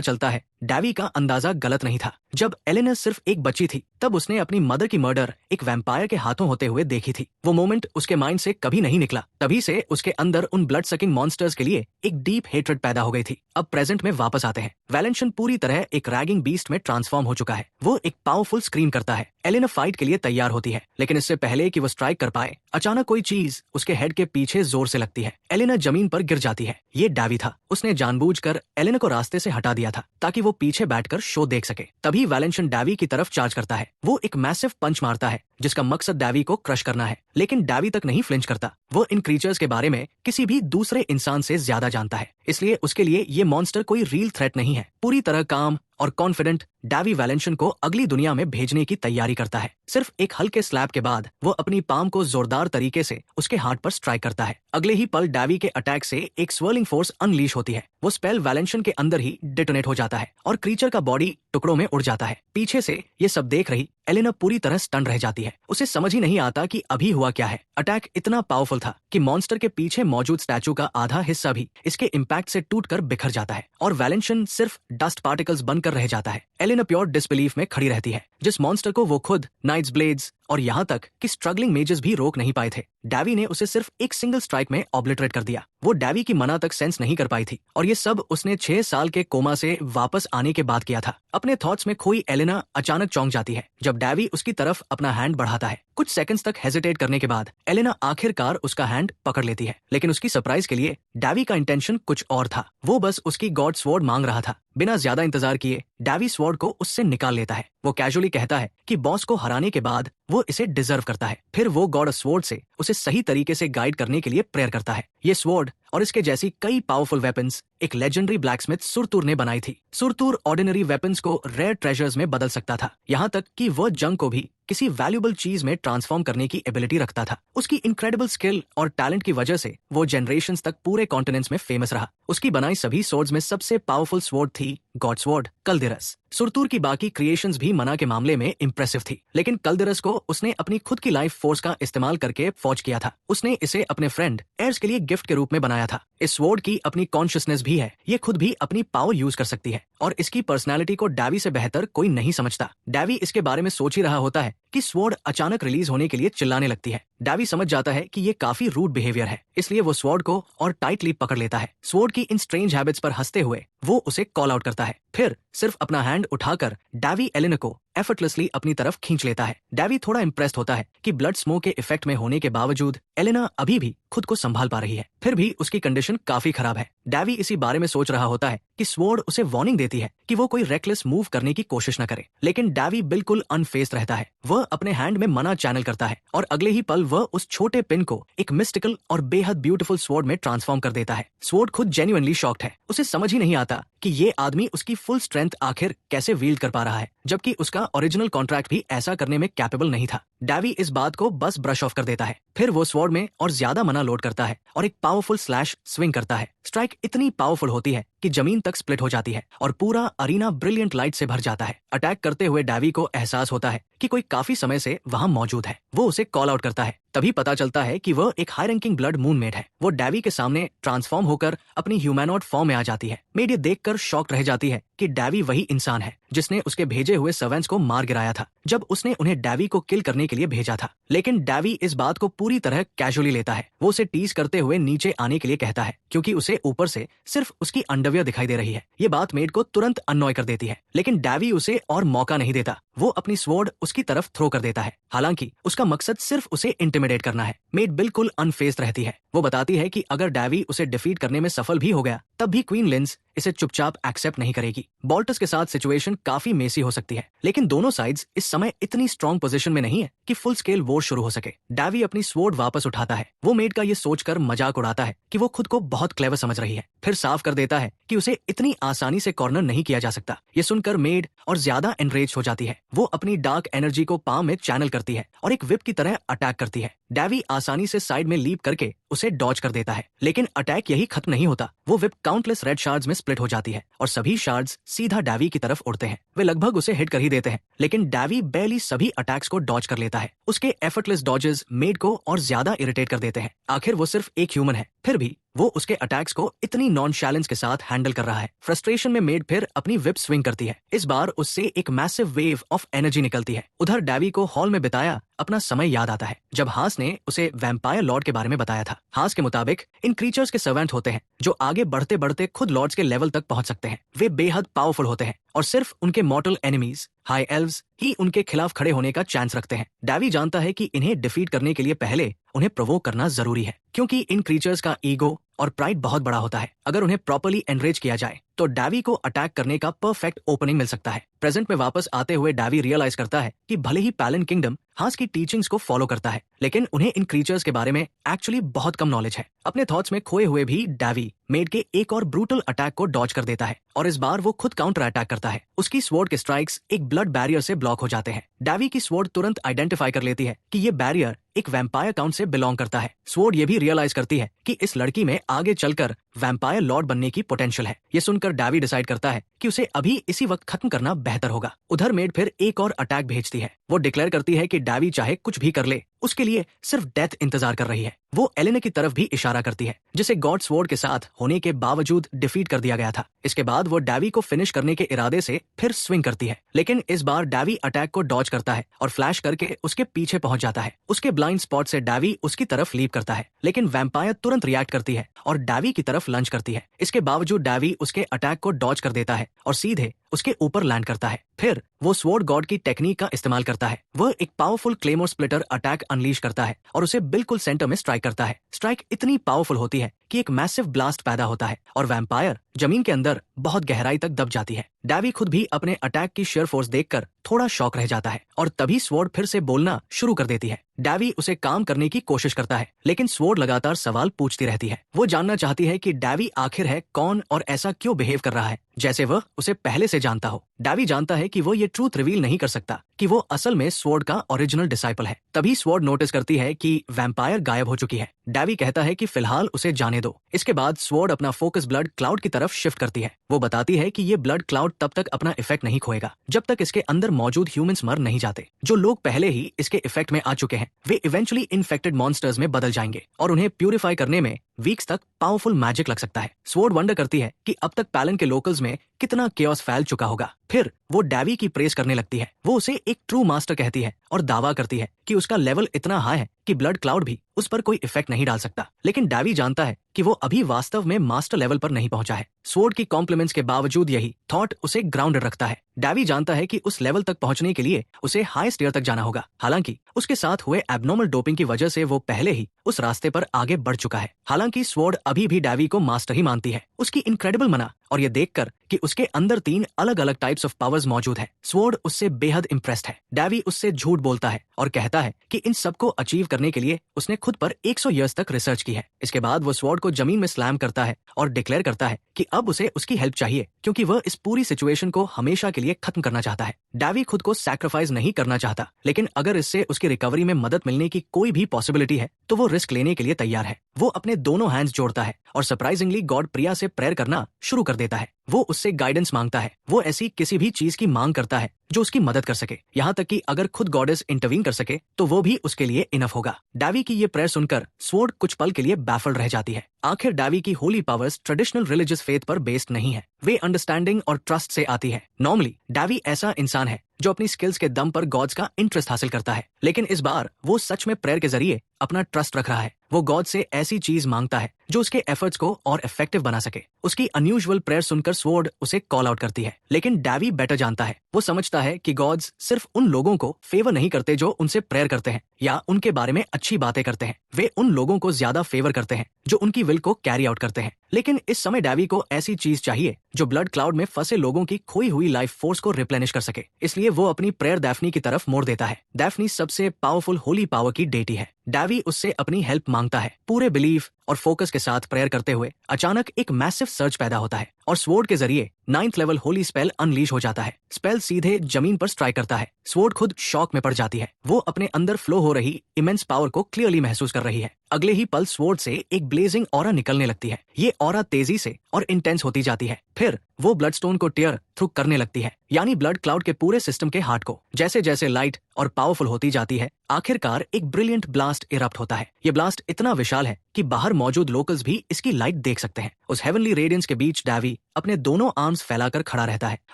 चलता है, डैवी का अंदाजा गलत नहीं था। जब एलेना सिर्फ एक बच्ची थी, तब उसने अपनी मदर की मर्डर एक वैम्पायर के हाथों होते हुए देखी थी। वो मोमेंट उसके माइंड से कभी नहीं निकला। तभी से उसके अंदर उन ब्लड सकिंग मॉन्स्टर्स के लिए एक डीप हेट्रेड पैदा हो गई थी। अब प्रेजेंट में वापस आते हैं। वैलेंशन पूरी तरह एक रैगिंग बीस्ट में ट्रांसफॉर्म हो चुका है। वो एक पावरफुल स्क्रीम करता है। एलेना फाइट के लिए तैयार होती है, लेकिन इससे पहले कि वो स्ट्राइक कर पाए, अचानक कोई चीज उसके हेड के पीछे जोर से लगती है। एलेना जमीन पर गिर जाती है। ये डैवी था। उसने जानबूझकर एलेना को रास्ते से हटा दिया था ताकि वो पीछे बैठकर शो देख सके। तभी वैलेंशन डैवी की तरफ चार्ज करता है। वो एक मैसिव पंच मारता है जिसका मकसद डैवी को क्रश करना है। लेकिन डैवी तक नहीं फ्लिंच करता। वो इन क्रीचर्स के बारे में किसी भी दूसरे इंसान से ज्यादा जानता है, इसलिए उसके लिए ये मॉन्स्टर कोई रियल थ्रेट नहीं है। पूरी तरह काम और कॉन्फिडेंट डैवी वैलेंशन को अगली दुनिया में भेजने की तैयारी करता है। सिर्फ एक हल्के स्लैप के बाद वो अपनी पाम को जोरदार तरीके से उसके हार्ट पर स्ट्राइक करता है। अगले ही पल डैवी के अटैक से एक स्वर्लिंग फोर्स अनलीश होती है। वो स्पेल वैलेंशन के अंदर ही डिटोनेट हो जाता है और क्रीचर का बॉडी टुकड़ों में उड़ जाता है। पीछे से ये सब देख रही एलेना पूरी तरह स्टन रह जाती है। उसे समझ ही नहीं आता कि अभी हुआ क्या है। अटैक इतना पावरफुल था कि मॉन्स्टर के पीछे मौजूद स्टैचू का आधा हिस्सा भी इसके इम्पैक्ट से टूटकर बिखर जाता है और वैलेंशन सिर्फ डस्ट पार्टिकल्स बनकर रह जाता है। एलेना प्योर डिसबिलीफ में खड़ी रहती है। जिस मॉन्स्टर को वो खुद, नाइट्स ब्लेड्स और यहाँ तक कि स्ट्रगलिंग मेजेस भी रोक नहीं पाए थे, डैवी ने उसे सिर्फ एक सिंगल स्ट्राइक में ऑब्लिटरेट कर दिया। वो डैवी की मना तक सेंस नहीं कर पाई थी और ये सब उसने 6 साल के कोमा से वापस आने के बाद किया था। अपने थॉट्स में खोई एलेना अचानक चौंक जाती है जब डैवी उसकी तरफ अपना हैंड बढ़ाता है। कुछ सेकंड्स तक हेजिटेट करने के बाद एलेना आखिरकार उसका हैंड पकड़ लेती है। लेकिन उसकी सरप्राइज के लिए डैवी का इंटेंशन कुछ और था। वो बस उसकी गॉड स्वॉर्ड मांग रहा था। बिना ज्यादा इंतजार किए डैवी स्वॉर्ड को उससे निकाल लेता है। वो कैजुअली कहता है कि बॉस को हराने के बाद वो इसे डिजर्व करता है। फिर वो गॉड ऑफ स्वॉर्ड से उसे सही तरीके से गाइड करने के लिए प्रेयर करता है। ये स्वॉर्ड और इसके जैसी कई पावरफुल वेपन्स एक लेजेंडरी ब्लैकस्मिथ सुरतूर ने बनाई थी। सुरतूर ऑर्डिनरी वेपन्स को रेयर ट्रेजर्स में बदल सकता था, यहाँ तक कि वो जंग को भी किसी वैल्यूएबल चीज में ट्रांसफॉर्म करने की एबिलिटी रखता था। उसकी इनक्रेडिबल स्किल और टैलेंट की वजह से वो जनरेशंस तक पूरे कॉन्टिनेंट्स में फेमस रहा। उसकी बनाई सभी स्वॉर्ड्स में सबसे पावरफुल स्वॉर्ड थी गॉड स्वॉर्ड कल्देरस। सुरतूर की बाकी क्रिएशंस भी मना के मामले में इंप्रेसिव थी, लेकिन कल्देरस को उसने अपनी खुद की लाइफ फोर्स का इस्तेमाल करके फौज किया था। उसने इसे अपने फ्रेंड एयर्स के लिए गिफ्ट के रूप में बनाया था। इस स्वॉर्ड की अपनी कॉन्शियसनेस भी है। ये खुद भी अपनी पावर यूज कर सकती है और इसकी पर्सनैलिटी को डैवी से बेहतर कोई नहीं समझता। डैवी इसके बारे में सोच ही रहा होता है कि स्वॉर्ड अचानक रिलीज होने के लिए चिल्लाने लगती है। डैवी समझ जाता है कि ये काफी रूड बिहेवियर है, इसलिए वो स्वॉर्ड को और टाइटली पकड़ लेता है। स्वॉर्ड की इन स्ट्रेंज हैबिट्स पर हंसते हुए वो उसे कॉल आउट करता है। फिर सिर्फ अपना हैंड उठाकर डैवी एलेना को एफर्टलेसली अपनी तरफ खींच लेता है। डैवी थोड़ा इम्प्रेस्ड होता है कि ब्लड स्मोक के इफेक्ट में होने के बावजूद एलेना अभी भी खुद को संभाल पा रही है। फिर भी उसकी कंडीशन काफी खराब है। डैवी इसी बारे में सोच रहा होता है कि स्वॉर्ड उसे वार्निंग देती है कि वो कोई रेकलेस मूव करने की कोशिश न करे, लेकिन डैवी बिल्कुल अनफेस्ड रहता है। वह अपने हैंड में मना चैनल करता है और अगले ही पल वह उस छोटे पिन को एक मिस्टिकल और बेहद ब्यूटीफुल स्वॉर्ड में ट्रांसफॉर्म कर देता है। स्वॉर्ड खुद जेन्युइनली शॉक्ड है। उसे समझ ही नहीं आता कि ये आदमी उसकी फुल स्ट्रेंथ आखिर कैसे वील्ड कर पा रहा है, जबकि उसका ओरिजिनल कॉन्ट्रैक्ट भी ऐसा करने में कैपेबल नहीं था। डैवी इस बात को बस ब्रश ऑफ कर देता है। फिर वो स्वॉर्ड में और ज्यादा मना लोड करता है और एक पावरफुल स्लैश स्विंग करता है। स्ट्राइक इतनी पावरफुल होती है कि जमीन तक स्प्लिट हो जाती है और पूरा अरीना ब्रिलियंट लाइट से भर जाता है। अटैक करते हुए डैवी को एहसास होता है कि कोई काफी समय से वहां मौजूद है। वो उसे कॉल आउट करता है। तभी पता चलता है कि वह एक हाई रैंकिंग ब्लड मूनमेट है। वो डैवी के सामने ट्रांसफॉर्म होकर अपनी ह्यूमैनॉइड फॉर्म में आ जाती है। मेड ये देखकर शॉक्ड रह जाती है कि डैवी वही इंसान है जिसने उसके भेजे हुए सर्वेंट्स को मार गिराया था जब उसने उन्हें डैवी को किल करने के लिए भेजा था। लेकिन डैवी इस बात को पूरी तरह कैजुअली लेता है। वो उसे टीज करते हुए नीचे आने के लिए कहता है क्योंकि उसे ऊपर से सिर्फ उसकी अंडरवियर दिखाई दे रही है। ये बात मेड को तुरंत अननॉय कर देती है, लेकिन डैवी उसे और मौका नहीं देता। वो अपनी स्वॉर्ड उसकी तरफ थ्रो कर देता है। हालांकि उसका मकसद सिर्फ उसे इंटिमिडेट करना है। मेड बिल्कुल अनफेस्ड रहती है। वो बताती है कि अगर डैवी उसे डिफीट करने में सफल भी हो गया तब भी क्वीन लिंस इसे चुपचाप एक्सेप्ट नहीं करेगी। बॉल्टस के साथ सिचुएशन काफी मेसी हो सकती है, लेकिन दोनों साइड्स इस समय इतनी स्ट्रॉन्ग पोजीशन में नहीं है कि फुल स्केल वॉर शुरू हो सके। डैवी अपनी स्वॉर्ड वापस उठाता है। वो मेड का ये सोचकर मजाक उड़ाता है कि वो खुद को बहुत क्लेवर समझ रही है, फिर साफ कर देता है कि उसे इतनी आसानी से कॉर्नर नहीं किया जा सकता। ये सुनकर मेड और ज्यादा एनरेज हो जाती है। वो अपनी डार्क एनर्जी को पाम में चैनल करती है और एक विप की तरह अटैक करती है। डैवी आसानी से साइड में लीप करके उसे डॉज कर देता है, लेकिन अटैक यही खत्म नहीं होता। वो विप काउंटलेस रेड शार्ड्स में स्प्लिट हो जाती है और सभी शार्ड्स सीधा डैवी की तरफ उड़ते हैं। वे लगभग उसे हिट कर ही देते हैं, लेकिन डैवी बैली सभी अटैक्स को डॉज कर लेता है। उसके एफर्टलेस डॉजेस मेड को और ज्यादा इरिटेट कर देते हैं। आखिर वो सिर्फ एक ह्यूमन है, फिर भी वो उसके अटैक्स को इतनी नॉनशैलेंस के साथ हैंडल कर रहा है। फ्रस्ट्रेशन में मेड फिर अपनी विप स्विंग करती है। इस बार उससे एक मैसिव वेव ऑफ एनर्जी निकलती है। उधर डैवी को हॉल में बिताया अपना समय याद आता है, जब हास ने उसे वैम्पायर लॉर्ड के बारे में बताया था। हास के मुताबिक इन क्रीचर्स के सर्वेंट होते हैं जो आगे बढ़ते बढ़ते खुद लॉर्ड्स के लेवल तक पहुंच सकते हैं। वे बेहद पावरफुल होते हैं और सिर्फ उनके मॉर्टल एनिमीज हाई एल्व्स ही उनके खिलाफ खड़े होने का चांस रखते हैं। डैवी जानता है कि इन्हें डिफीट करने के लिए पहले उन्हें प्रोवोक करना जरूरी है, क्योंकि इन क्रीचर्स का ईगो और प्राइड बहुत बड़ा होता है। अगर उन्हें प्रॉपर्ली एनरेज किया जाए तो डैवी को अटैक करने का परफेक्ट ओपनिंग मिल सकता है। प्रेजेंट में वापस आते हुए डैवी रियलाइज करता है कि भले ही पैलन किंगडम हास की टीचिंग्स को फॉलो करता है, लेकिन उन्हें इन क्रीचर्स के बारे में एक्चुअली बहुत कम नॉलेज है। अपने थॉट्स में खोए हुए भी डैवी मेड के एक और ब्रूटल अटैक को डॉज कर देता है और इस बार वो खुद काउंटर अटैक करता है। उसकी स्वॉर्ड के स्ट्राइक्स एक ब्लड बैरियर से ब्लॉक हो जाते हैं। डैवी की स्वॉर्ड तुरंत आइडेंटिफाई कर लेती है कि ये बैरियर एक वैम्पायर काउंट से बिलोंग करता है। स्वॉर्ड ये भी रियलाइज करती है कि इस लड़की में आगे चलकर वैम्पायर लॉर्ड बनने की पोटेंशियल है। ये सुनकर डैवी डिसाइड करता है कि उसे अभी इसी वक्त खत्म करना बेहतर होगा। उधर मेड फिर एक और अटैक भेजती है। वो डिक्लेयर करती है कि डैवी चाहे कुछ भी कर ले, उसके लिए सिर्फ डेथ इंतजार कर रही है। वो एलेना की तरफ भी इशारा करती है, जिसे गॉड स्वॉर्ड के साथ होने के बावजूद डिफीट कर दिया गया था। इसके बाद वो डैवी को फिनिश करने के इरादे से फिर स्विंग करती है, लेकिन इस बार डैवी अटैक को डॉज करता है और फ्लैश करके उसके पीछे पहुंच जाता है। उसके ब्लाइंड स्पॉट से डैवी उसकी तरफ लीप करता है, लेकिन वैम्पायर तुरंत रिएक्ट करती है और डैवी की तरफ लंच करती है। इसके बावजूद डैवी उसके अटैक को डॉज कर देता है और सीधे उसके ऊपर लैंड करता है। फिर वो स्वॉर्ड गॉड की टेक्निक का इस्तेमाल करता है। वह एक powerful claymore splitter attack unleash करता है और उसे बिल्कुल सेंटर में स्ट्राइक करता है। स्ट्राइक इतनी पावरफुल होती है कि एक मैसिव ब्लास्ट पैदा होता है और वैम्पायर जमीन के अंदर बहुत गहराई तक दब जाती है। डैवी खुद भी अपने अटैक की शेयर फोर्स देखकर थोड़ा शॉक रह जाता है और तभी स्वॉर्ड फिर से बोलना शुरू कर देती है। डैवी उसे काम करने की कोशिश करता है, लेकिन स्वॉर्ड लगातार सवाल पूछती रहती है। वो जानना चाहती है कि डैवी आखिर है कौन और ऐसा क्यों बिहेव कर रहा है जैसे वह उसे पहले से जानता हो। डैवी जानता है कि वो ये ट्रूथ रिवील नहीं कर सकता कि वो असल में स्वॉर्ड का ओरिजिनल डिसाइपल है। तभी स्वॉर्ड नोटिस करती है कि वैम्पायर गायब हो चुकी है। डैवी कहता है कि फिलहाल उसे जाने दो। इसके बाद स्वॉर्ड अपना फोकस ब्लड क्लाउड की तरफ शिफ्ट करती है। वो बताती है कि ये ब्लड क्लाउड तब तक अपना इफेक्ट नहीं खोएगा जब तक इसके अंदर मौजूद ह्यूमंस मर नहीं जाते। जो लोग पहले ही इसके इफेक्ट में आ चुके हैं वे इवेंचुअली इन्फेक्टेड मॉन्स्टर्स में बदल जाएंगे और उन्हें प्यूरिफाई करने में वीक्स तक पावरफुल मैजिक लग सकता है। स्वॉर्ड वंडर करती है कि अब तक पैलन के लोकल्स में कितना केओस फैल चुका होगा। फिर वो डैवी की प्रेस करने लगती है। वो उसे एक ट्रू मास्टर कहती है और दावा करती है कि उसका लेवल इतना हाई है कि ब्लड क्लाउड भी उस पर कोई इफेक्ट नहीं डाल सकता। लेकिन डैवी जानता है कि वो अभी वास्तव में मास्टर लेवल पर नहीं पहुंचा है। स्वॉर्ड की कॉम्प्लीमेंट्स के बावजूद यही थॉट उसे ग्राउंडेड रखता है। डैवी जानता है कि उस लेवल तक पहुंचने के लिए उसे हाईएस्ट ईयर तक जाना होगा। हालांकि उसके साथ हुए एब्नॉर्मल डोपिंग की वजह से वो पहले ही उस रास्ते पर आगे बढ़ चुका है। हालांकि स्वॉर्ड अभी भी डैवी को मास्टर ही मानती है। उसकी इनक्रेडिबल मना और ये देखकर कि उसके अंदर 3 अलग अलग टाइप्स ऑफ पावर्स मौजूद है, स्वॉर्ड उससे बेहद इंप्रेस्ड है। डैवी उससे झूठ बोलता है और कहता है कि इन सबको अचीव करने के लिए उसने खुद पर 100 इयर्स तक रिसर्च की है। इसके बाद वो स्वॉर्ड को जमीन में स्लैम करता है और डिक्लेयर करता है कि अब उसे उसकी हेल्प चाहिए, क्योंकि वह इस पूरी सिचुएशन को हमेशा के लिए खत्म करना चाहता है। डैवी खुद को सैक्रिफाइस नहीं करना चाहता, लेकिन अगर इससे उसकी रिकवरी में मदद मिलने की कोई भी पॉसिबिलिटी है तो वो रिस्क लेने के लिए तैयार है। वो अपने दोनों हैंड्स जोड़ता है और सरप्राइजिंगली गॉड प्रिया से प्रेयर करना शुरू कर देता है। वो उससे गाइडेंस मांगता है। वो ऐसी किसी भी चीज की मांग करता है जो उसकी मदद कर सके, यहाँ तक कि अगर खुद गॉडेस इंटरवीन कर सके तो वो भी उसके लिए इनफ होगा। डैवी की ये प्रेयर सुनकर स्वॉर्ड कुछ पल के लिए बैफल्ड रह जाती है। आखिर डैवी की Holi powers traditional religious faith पर बेस्ड नहीं है, वे अंडरस्टैंडिंग और ट्रस्ट से आती है। नॉर्मली डैवी ऐसा इंसान है जो अपनी स्किल्स के दम पर गॉड्स का इंटरेस्ट हासिल करता है, लेकिन इस बार वो सच में प्रेयर के जरिए अपना ट्रस्ट रख रहा है। वो गॉड से ऐसी चीज मांगता है जो उसके एफर्ट्स को और इफेक्टिव बना सके। उसकी अनयूजुअल प्रेयर सुनकर स्वॉर्ड उसे कॉल आउट करती है, लेकिन डैवी बेटर जानता है। वो समझता है कि गॉड्स सिर्फ उन लोगों को फेवर नहीं करते जो उनसे प्रेयर करते हैं या उनके बारे में अच्छी बातें करते हैं। वे उन लोगों को ज्यादा फेवर करते हैं जो उनकी विल को कैरी आउट करते हैं। लेकिन इस समय डैवी को ऐसी चीज चाहिए जो ब्लड क्लाउड में फंसे लोगों की खोई हुई लाइफ फोर्स को रिप्लेनिश कर सके। इसलिए वो अपनी प्रेयर डैफ्नी की तरफ मोड़ देता है। डैफ्नी सबसे पावरफुल होली पावर की डेटी है। डैवी उससे अपनी हेल्प मांगता है। पूरे बिलीफ और फोकस के साथ प्रेयर करते हुए अचानक एक मैसिव सर्च पैदा होता है और स्वॉर्ड के जरिए 9th level Holi spell unleash हो जाता है। स्पेल सीधे जमीन पर स्ट्राइक करता है। स्वॉर्ड खुद शॉक में पड़ जाती है। वो अपने अंदर फ्लो हो रही इमेंस पावर को क्लियरली महसूस कर रही है। अगले ही पल स्वॉर्ड से एक ब्लेजिंग ऑरा निकलने लगती है। ये ऑरा तेजी से और इंटेंस होती जाती है। फिर वो ब्लडस्टोन को टियर थ्रू करने लगती है, यानी ब्लड क्लाउड के पूरे सिस्टम के हार्ट को। जैसे जैसे लाइट और पावरफुल होती जाती है, आखिरकार एक ब्रिलियंट ब्लास्ट इरप्ट होता है। ये ब्लास्ट इतना विशाल है कि बाहर मौजूद लोकल्स भी इसकी लाइट देख सकते हैं। उस हेवनली रेडियंस के बीच डैवी अपने दोनों आर्म्स फैलाकर खड़ा रहता है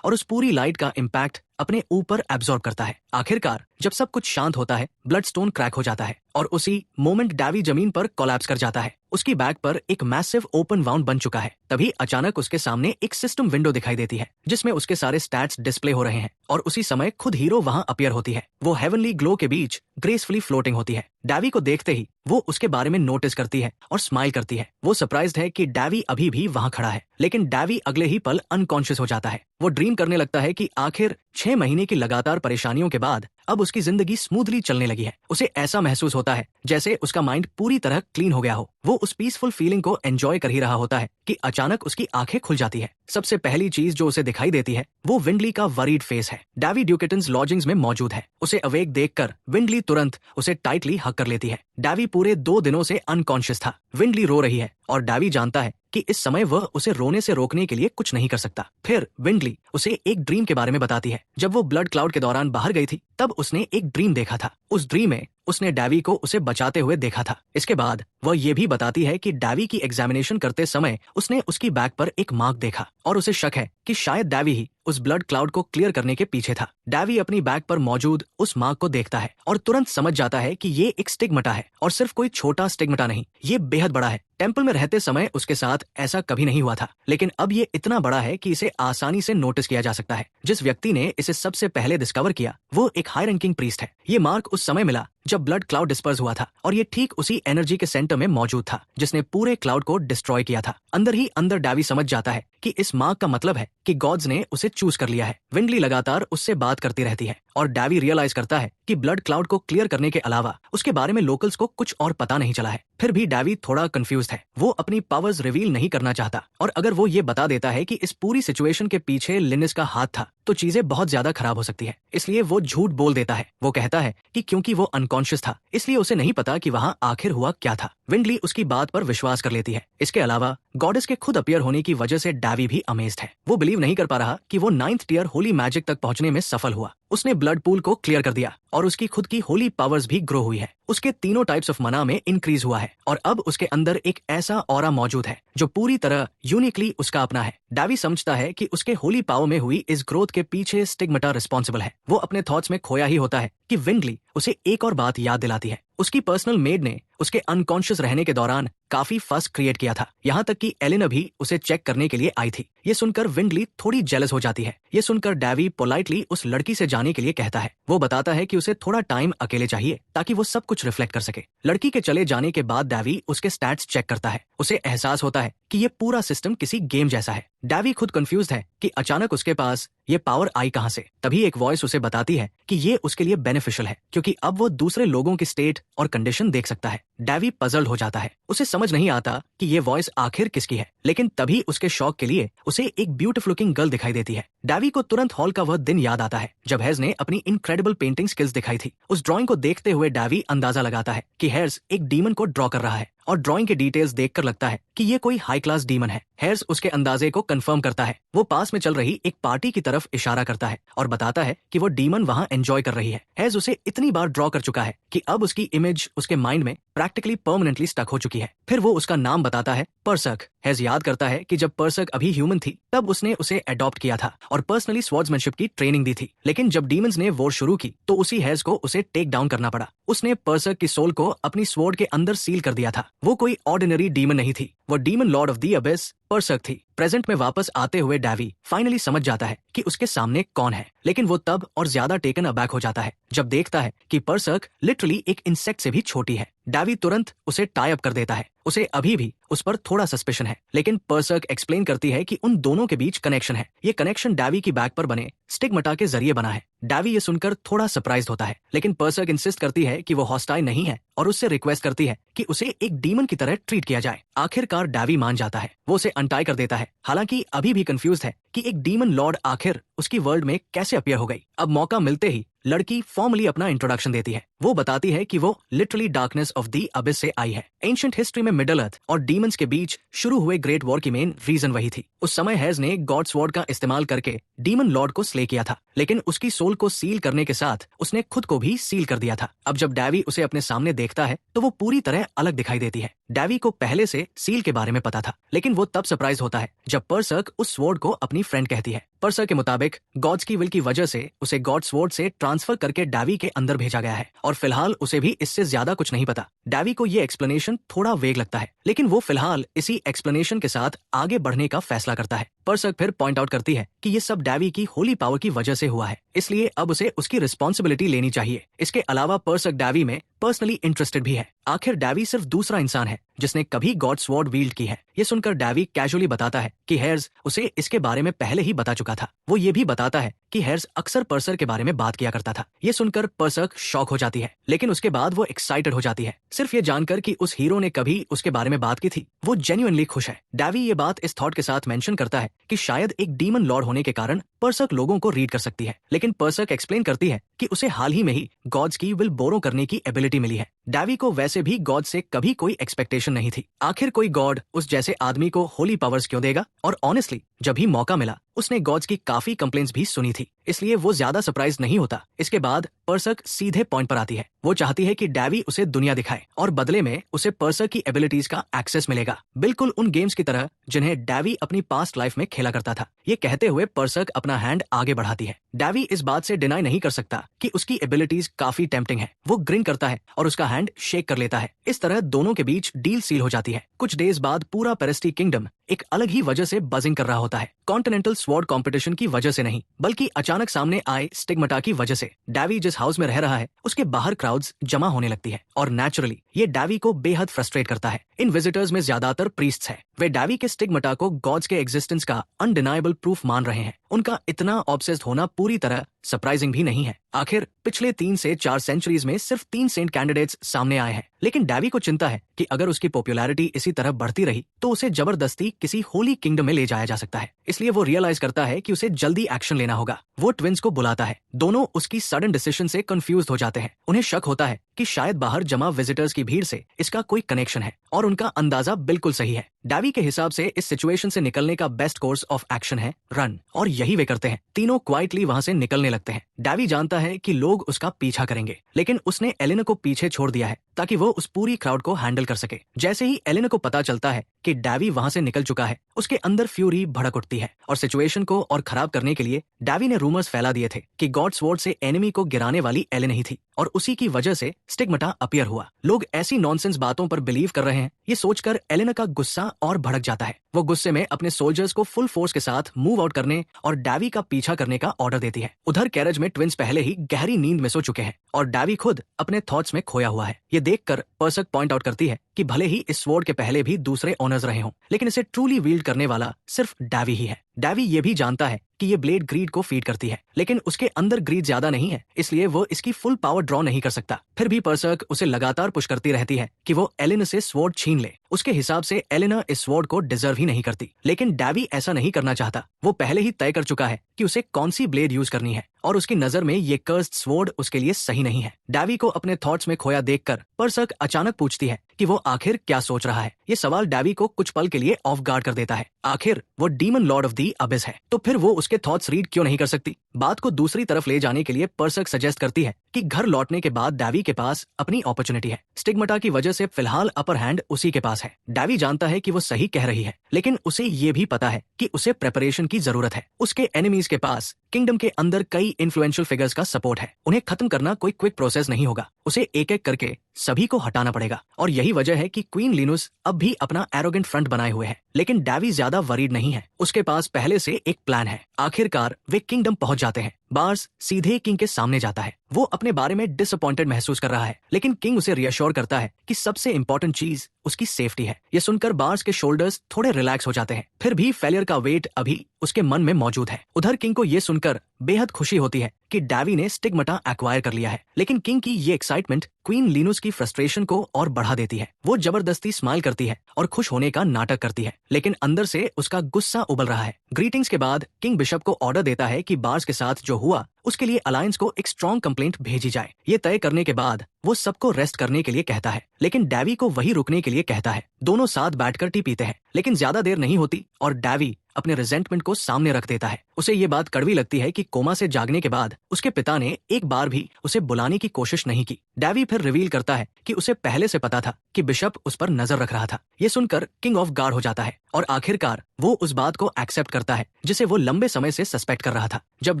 और उस पूरी लाइट का इम्पैक्ट अपने ऊपर एब्जॉर्ब करता है। आखिरकार जब सब कुछ शांत होता है, ब्लडस्टोन क्रैक हो जाता है और उसी मोमेंट डैवी जमीन पर कोलैप्स कर जाता है। उसकी बैक पर एक मैसिव ओपन वाउंड बन चुका है। तभी अचानक उसके सामने एक सिस्टम विंडो दिखाई देती है जिसमें उसके सारे स्टैट्स डिस्प्ले हो रहे हैं और उसी समय खुद हीरो वहां अपीयर होती है। वो हेवनली ग्लो के बीच ग्रेसफुली फ्लोटिंग होती है। डैवी को देखते ही वो उसके बारे में नोटिस करती है और स्माइल करती है। वो सरप्राइज्ड है कि डैवी अभी भी वहां खड़ा है, लेकिन डैवी अगले ही पल अनकॉन्शियस हो जाता है। वो ड्रीम करने लगता है कि आखिर 6 महीने की लगातार परेशानियों के बाद अब उसकी जिंदगी स्मूथली चलने लगी है। उसे ऐसा महसूस होता है जैसे उसका माइंड पूरी तरह क्लीन हो गया हो। वो उस पीसफुल फीलिंग को एंजॉय कर ही रहा होता है कि अचानक उसकी आंखें खुल जाती है। सबसे पहली चीज जो उसे दिखाई देती है वो विंडली का वरीड फेस है। डैवी ड्यूकेटन्स लॉजिंग्स में मौजूद है। उसे अवेक देखकर विंडली तुरंत उसे टाइटली हग कर लेती है। डैवी पूरे 2 दिनों से अनकॉन्शियस था। विंडली रो रही है और डैवी जानता है कि इस समय वह उसे रोने से रोकने के लिए कुछ नहीं कर सकता। फिर विंडली उसे एक ड्रीम के बारे में बताती है। जब वो ब्लड क्लाउड के दौरान बाहर गई थी तब उसने एक ड्रीम देखा था। उस ड्रीम में उसने डैवी को उसे बचाते हुए देखा था। इसके बाद वह ये भी बताती है कि डैवी की एग्जामिनेशन करते समय उसने उसकी बैक पर एक मार्क देखा और उसे शक है कि शायद डैवी ही उस ब्लड क्लाउड को क्लियर करने के पीछे था। डैवी अपनी बैक पर मौजूद उस मार्क को देखता है और तुरंत समझ जाता है कि ये एक स्टिग्मटा है और सिर्फ कोई छोटा स्टिग्मटा नहीं, ये बेहद बड़ा है। टेंपल में रहते समय उसके साथ ऐसा कभी नहीं हुआ था, लेकिन अब ये इतना बड़ा है कि इसे आसानी से नोटिस किया जा सकता है। जिस व्यक्ति ने इसे सबसे पहले डिस्कवर किया वो एक हाई रैंकिंग प्रीस्ट है। ये मार्क उस समय मिला जब ब्लड क्लाउड डिस्पर्स हुआ था और ये ठीक उसी एनर्जी के सेंटर में मौजूद था जिसने पूरे क्लाउड को डिस्ट्रॉय किया था। अंदर ही अंदर डैवी समझ जाता है कि इस मार्क का मतलब है कि गॉड्स ने उसे चूज कर लिया है। विंडली लगातार उससे बात करती रहती है और डैवी रियलाइज करता है कि ब्लड क्लाउड को क्लियर करने के अलावा उसके बारे में लोकल्स को कुछ और पता नहीं चला है। फिर भी डैवी थोड़ा कंफ्यूज्ड है। वो अपनी पावर्स रिवील नहीं करना चाहता और अगर वो ये बता देता है कि इस पूरी सिचुएशन के पीछे लिनिस का हाथ था तो चीजें बहुत ज्यादा खराब हो सकती है। इसलिए वो झूठ बोल देता है। वो कहता है कि क्योंकि वो अनकॉन्शियस था इसलिए उसे नहीं पता कि वहां आखिर हुआ क्या था। विंडली उसकी बात पर विश्वास कर लेती है। इसके अलावा गॉडेस के खुद अपीयर होने की वजह से डैवी भी अमेज्ड है। वो बिलीव नहीं कर पा रहा कि वो 9th टियर होली मैजिक तक पहुंचने में सफल हुआ। उसने ब्लड पूल को क्लियर कर दिया और उसकी खुद की होली पावर्स भी ग्रो हुई है। उसके तीनों टाइप्स ऑफ मना में इंक्रीज हुआ है और अब उसके अंदर एक ऐसा ऑरा मौजूद है जो पूरी तरह यूनिकली उसका अपना है। डैवी समझता है कि उसके होली पावर में हुई इस ग्रोथ के पीछे स्टिग्मटा रिस्पॉन्सिबल है। वो अपने थॉट्स में खोया ही होता है कि विंडली उसे एक और बात याद दिलाती है। उसकी पर्सनल मेड ने उसके अनकॉन्शियस रहने के दौरान काफी फस क्रिएट किया था, यहाँ तक कि एलिना भी उसे चेक करने के लिए आई थी। ये सुनकर विंडली थोड़ी जेलस हो जाती है। ये सुनकर डैवी पोलाइटली उस लड़की से जाने के लिए कहता है। वो बताता है कि उसे थोड़ा टाइम अकेले चाहिए ताकि वो सब कुछ रिफ्लेक्ट कर सके। लड़की के चले जाने के बाद डैवी उसके स्टैट्स चेक करता है। उसे एहसास होता है कि ये पूरा सिस्टम किसी गेम जैसा है। डैवी खुद कंफ्यूज्ड है कि अचानक उसके पास ये पावर आई कहां से। तभी एक वॉइस उसे बताती है कि ये उसके लिए बेनिफिशियल है क्योंकि अब वो दूसरे लोगों की स्टेट और कंडीशन देख सकता है। डैवी पजल्ड हो जाता है। उसे समझ नहीं आता कि ये वॉइस आखिर किसकी है, लेकिन तभी उसके शौक के लिए उसे एक ब्यूटीफुल लुकिंग गर्ल दिखाई देती है। डैवी को तुरंत हॉल का वह दिन याद आता है जब हेर्स ने अपनी इनक्रेडिबल पेंटिंग स्किल्स दिखाई थी। उस ड्राइंग को देखते हुए डैवी अंदाजा लगाता है कि हेर्स एक डीमन को ड्रॉ कर रहा है और ड्राइंग के डिटेल्स देखकर लगता है कि ये कोई हाई क्लास डीमन है। हेर्स उसके अंदाजे को कंफर्म करता है। वो पास में चल रही एक पार्टी की तरफ इशारा करता है और बताता है कि वो डीमन वहां एंजॉय कर रही है। हेर्स उसे इतनी बार ड्रॉ कर चुका है कि अब उसकी इमेज उसके माइंड में प्रैक्टिकली परमानेंटली स्टक हो चुकी है। फिर वो उसका नाम बताता है, परसक। हेर्स याद करता है कि जब परसक अभी ह्यूमन थी तब उसने उसे अडॉप्ट किया था और पर्सनली स्वॉर्ड्समैनशिप की ट्रेनिंग दी थी, लेकिन जब डीमंस ने वॉर शुरू की तो उसी हेर्स को उसे टेक डाउन करना पड़ा। उसने परसक की सोल को अपनी स्वॉर्ड के अंदर सील कर दिया था। वो कोई ऑर्डिनरी डीमन नहीं थी, वो demon lord of the abyss परसक थी। प्रेजेंट में वापस आते हुए डैवी फाइनली समझ जाता है कि उसके सामने कौन है, लेकिन वो तब और ज्यादा टेकन अबैक हो जाता है जब देखता है कि परसक लिटरली एक इंसेक्ट से भी छोटी है। डैवी तुरंत उसे टाई अप कर देता है उसे अभी भी उस पर थोड़ा सस्पेशन है, लेकिन पर्सर्क एक्सप्लेन करती है कि उन दोनों के बीच कनेक्शन है। ये कनेक्शन डैवी की बैक पर बने स्टिग्माटा के जरिए बना है। डैवी ये सुनकर थोड़ा सरप्राइज होता है, लेकिन पर्सर्क इंसिस्ट करती है कि वो हॉस्टाइल नहीं है और उससे रिक्वेस्ट करती है कि उसे एक डीमन की तरह ट्रीट किया जाए। आखिरकार डैवी मान जाता है। वो उसे अनटाई कर देता है, हालांकि अभी भी कंफ्यूज है कि एक डीमन लॉर्ड आखिर उसकी वर्ल्ड में कैसे अपीयर हो गई। अब मौका मिलते ही लड़की फॉर्मली अपना इंट्रोडक्शन देती है। वो बताती है कि वो literally darkness of the Abish से आई है। एंशिएंट हिस्ट्री में मिडल अर्थ और डीमंस के बीच शुरू हुए ग्रेट वॉर की मेन रीजन वही थी। उस समय हेज ने गॉड स्वॉर्ड का इस्तेमाल करके डीमन लॉर्ड को स्ले किया था, लेकिन उसकी सोल को सील करने के साथ उसने खुद को भी सील कर दिया था। अब जब डैवी उसे अपने सामने देखता है तो वो पूरी तरह अलग दिखाई देती है। डैवी को पहले से सील के बारे में पता था, लेकिन वो तब सरप्राइज होता है जब पर्सर्क उस स्वॉर्ड को अपनी फ्रेंड कहती है। पर्सर्क के मुताबिक गॉड्स की विल की वजह से उसे गॉड स्वॉर्ड से ट्रांसफर करके डैवी के अंदर भेजा गया है और फिलहाल उसे भी इससे ज्यादा कुछ नहीं पता। डैवी को ये एक्सप्लेनेशन थोड़ा वेग लगता है, लेकिन वो फिलहाल इसी एक्सप्लेनेशन के साथ आगे बढ़ने का फैसला करता है। पर्सर्क फिर पॉइंट आउट करती है कि ये सब डैवी की होली पावर की वजह से हुआ है, इसलिए अब उसे उसकी रिस्पॉन्सिबिलिटी लेनी चाहिए। इसके अलावा पर्सर्क डैवी में पर्सनली इंटरेस्टेड भी है। आखिर डैवी सिर्फ दूसरा इंसान है जिसने कभी गॉड स्वॉर्ड वील्ड की है। ये सुनकर डैवी कैजुअली बताता है कि हेर्स उसे इसके बारे में पहले ही बता चुका था। वो ये भी बताता है कि हेर्स अक्सर पर्सर के बारे में बात किया करता था। ये सुनकर पर्सर्क शॉक हो जाती है, लेकिन उसके बाद वो एक्साइटेड हो जाती है सिर्फ ये जानकर कि उस हीरो ने कभी उसके बारे में बात की थी। वो जेन्युइनली खुश है। डैवी ये बात इस थॉट के साथ मेंशन करता है कि शायद एक डीमन लॉर्ड होने के कारण पर्सर्क लोगों को रीड कर सकती है, लेकिन पर्सर्क एक्सप्लेन करती है कि उसे हाल ही में ही गॉड्स की विल बोरो करने की एबिलिटी मिली है। डैवी को वैसे भी गॉड से कभी कोई एक्सपेक्टेशन नहीं थी। आखिर कोई गॉड उस जैसे आदमी को होली पावर्स क्यों देगा? और ऑनेस्टली जब भी मौका मिला उसने गॉड्स की काफी कंप्लेंट्स भी सुनी थी, इसलिए वो ज्यादा सरप्राइज नहीं होता। इसके बाद पर्सर्क सीधे पॉइंट पर आती है। वो चाहती है कि डैवी उसे दुनिया दिखाए और बदले में उसे पर्सर्क की एबिलिटीज का एक्सेस मिलेगा, बिल्कुल उन गेम्स की तरह जिन्हें डैवी अपनी पास्ट लाइफ में खेला करता था। ये कहते हुए पर्सर्क अपना हैंड आगे बढ़ाती है। डैवी इस बात से डिनाई नहीं कर सकता कि उसकी एबिलिटीज काफी टेम्पटिंग है। वो ग्रिन करता है और उसका हैंड शेक कर लेता है। इस तरह दोनों के बीच डील सील हो जाती है। कुछ डेज बाद पूरा पेरेस्टी किंगडम एक अलग ही वजह से बजिंग कर रहा होता है। कॉन्टिनेंटल स्वॉर्ड कंपटीशन की वजह से नहीं, बल्कि अचानक सामने आए स्टिग्माटा की वजह से। डैवी जिस हाउस में रह रहा है उसके बाहर क्राउड्स जमा होने लगती है और नेचुरली ये डैवी को बेहद फ्रस्ट्रेट करता है। इन विजिटर्स में ज्यादातर प्रीस्ट्स हैं। वे डैवी के स्टिग्माटा को गॉड्स के एग्जिस्टेंस का अनडिनाइबल प्रूफ मान रहे हैं। उनका इतना ऑब्सेस्ड होना पूरी तरह सरप्राइजिंग भी नहीं है। आखिर पिछले 3 से 4 सेंचुरीज में सिर्फ 3 सेंट कैंडिडेट्स सामने आए हैं, लेकिन डैवी को चिंता है कि अगर उसकी पॉपुलैरिटी इसी तरह बढ़ती रही तो उसे जबरदस्ती किसी होली किंगडम में ले जाया जा सकता है। इसलिए वो रियलाइज करता है कि उसे जल्दी एक्शन लेना होगा। वो ट्विंस को बुलाता है। दोनों उसकी सडन डिसीजन से कंफ्यूज हो जाते हैं। उन्हें शक होता है कि शायद बाहर जमा विजिटर्स की भीड़ से इसका कोई कनेक्शन है, और उनका अंदाजा बिल्कुल सही है। डैवी के हिसाब से इस सिचुएशन से निकलने का बेस्ट कोर्स ऑफ एक्शन है रन, और यही वे करते हैं। तीनों क्वाइटली वहां से निकलने लगते हैं। डैवी जानता है कि लोग उसका पीछा करेंगे, लेकिन उसने एलेना को पीछे छोड़ दिया है ताकि वो उस पूरी क्राउड को हैंडल कर सके। जैसे ही एलेना को पता चलता है कि डैवी वहां से निकल चुका है, उसके अंदर फ्यूरी भड़क उठती है और सिचुएशन को और खराब करने के लिए डैवी ने रूमर्स फैला दिए थे कि गॉड स्वॉर्ड से एनिमी को गिराने वाली एलेना ही थी और उसी की वजह से स्टिग्माटा अपीयर हुआ। लोग ऐसी नॉनसेंस बातों पर बिलीव कर रहे हैं। ये सोचकर एलेना का गुस्सा और भड़क जाता है। वो गुस्से में अपने सोल्जर्स को फुल फोर्स के साथ मूव आउट करने और डैवी का पीछा करने का ऑर्डर देती है। उधर कैरेज में ट्विंस पहले ही गहरी नींद में सो चुके हैं और डैवी खुद अपने थॉट्स में खोया हुआ है। ये देखकर पर्सर्क पॉइंट आउट करती है कि भले ही इस स्वॉर्ड के पहले भी दूसरे ओनर्स रहे हों, लेकिन इसे ट्रूली वील्ड करने वाला सिर्फ डैवी ही है। डैवी ये भी जानता है कि ये ब्लेड ग्रीड को फीड करती है, लेकिन उसके अंदर ग्रीड ज्यादा नहीं है, इसलिए वो इसकी फुल पावर ड्रॉ नहीं कर सकता। फिर भी पर्सर्क उसे लगातार पुश करती रहती है कि वो एलेना से स्वॉर्ड छीन ले। उसके हिसाब से एलेना इस स्वॉर्ड को डिजर्व ही नहीं करती, लेकिन डैवी ऐसा नहीं करना चाहता। वो पहले ही तय कर चुका है कि उसे कौन सी ब्लेड यूज करनी है और उसकी नजर में ये कर्स्ड स्वॉर्ड उसके लिए सही नहीं है। डैवी को अपने थॉट्स में खोया देखकर पर्सर्क अचानक पूछती है कि वो आखिर क्या सोच रहा है। ये सवाल डैवी को कुछ पल के लिए ऑफ गार्ड कर देता है। आखिर वो demon lord of the Abish है, तो फिर वो उसके थॉट्स रीड क्यों नहीं कर सकती? बात को दूसरी तरफ ले जाने के लिए पर्सर्क सजेस्ट करती है कि घर लौटने के बाद डैवी के पास अपनी अपॉर्चुनिटी है। स्टिग्माटा की वजह से फिलहाल अपर हैंड उसी के पास है। डैवी जानता है कि वो सही कह रही है, लेकिन उसे ये भी पता है कि उसे प्रेपरेशन की जरूरत है। उसके एनिमीज के पास किंगडम के अंदर कई इन्फ्लुएंशियल फिगर्स का सपोर्ट है। उन्हें खत्म करना कोई क्विक प्रोसेस नहीं होगा। उसे एक एक करके सभी को हटाना पड़ेगा। और यही वजह है कि क्वीन लिनुस अब भी अपना एरोगेंट फ्रंट बनाए हुए है। लेकिन डैवी ज्यादा वरीड नहीं है, उसके पास पहले से एक प्लान है। आखिरकार वे किंगडम पहुंच जाते हैं। बार्स सीधे किंग के सामने जाता है। वो अपने बारे में डिसअपॉइंटेड महसूस कर रहा है, लेकिन किंग उसे रियश्योर करता है कि सबसे इंपॉर्टेंट चीज उसकी सेफ्टी है। ये सुनकर बार्स के शोल्डर्स थोड़े रिलैक्स हो जाते हैं। फिर भी फेलियर का वेट अभी उसके मन में मौजूद है। उधर किंग को ये सुनकर बेहद खुशी होती है कि डैवी ने स्टिग्माटा एक्वायर कर लिया है। लेकिन किंग की ये एक्साइटमेंट क्वीन लिनुस की फ्रस्ट्रेशन को और बढ़ा देती है। वो जबरदस्ती स्माइल करती है और खुश होने का नाटक करती है, लेकिन अंदर से उसका गुस्सा उबल रहा है। ग्रीटिंग्स के बाद किंग बिशप को ऑर्डर देता है कि बार्स के साथ जो हुआ उसके लिए अलायंस को एक स्ट्रॉन्ग कंप्लेंट भेजी जाए। ये तय करने के बाद वो सबको रेस्ट करने के लिए कहता है, लेकिन डैवी को वही रुकने के लिए कहता है। दोनों साथ बैठकर टी पीते हैं, लेकिन ज्यादा देर नहीं होती और डैवी अपने रिजेंटमेंट को सामने रख देता है। उसे ये बात कड़वी लगती है कि कोमा से जागने के बाद उसके पिता ने एक बार भी उसे बुलाने की कोशिश नहीं की। डैवी फिर रिवील करता है कि उसे पहले से पता था कि बिशप उस पर नजर रख रहा था। ये सुनकर किंग ऑफ गार्ड हो जाता है और आखिरकार वो उस बात को एक्सेप्ट करता है जिसे वो लंबे समय से सस्पेक्ट कर रहा था। जब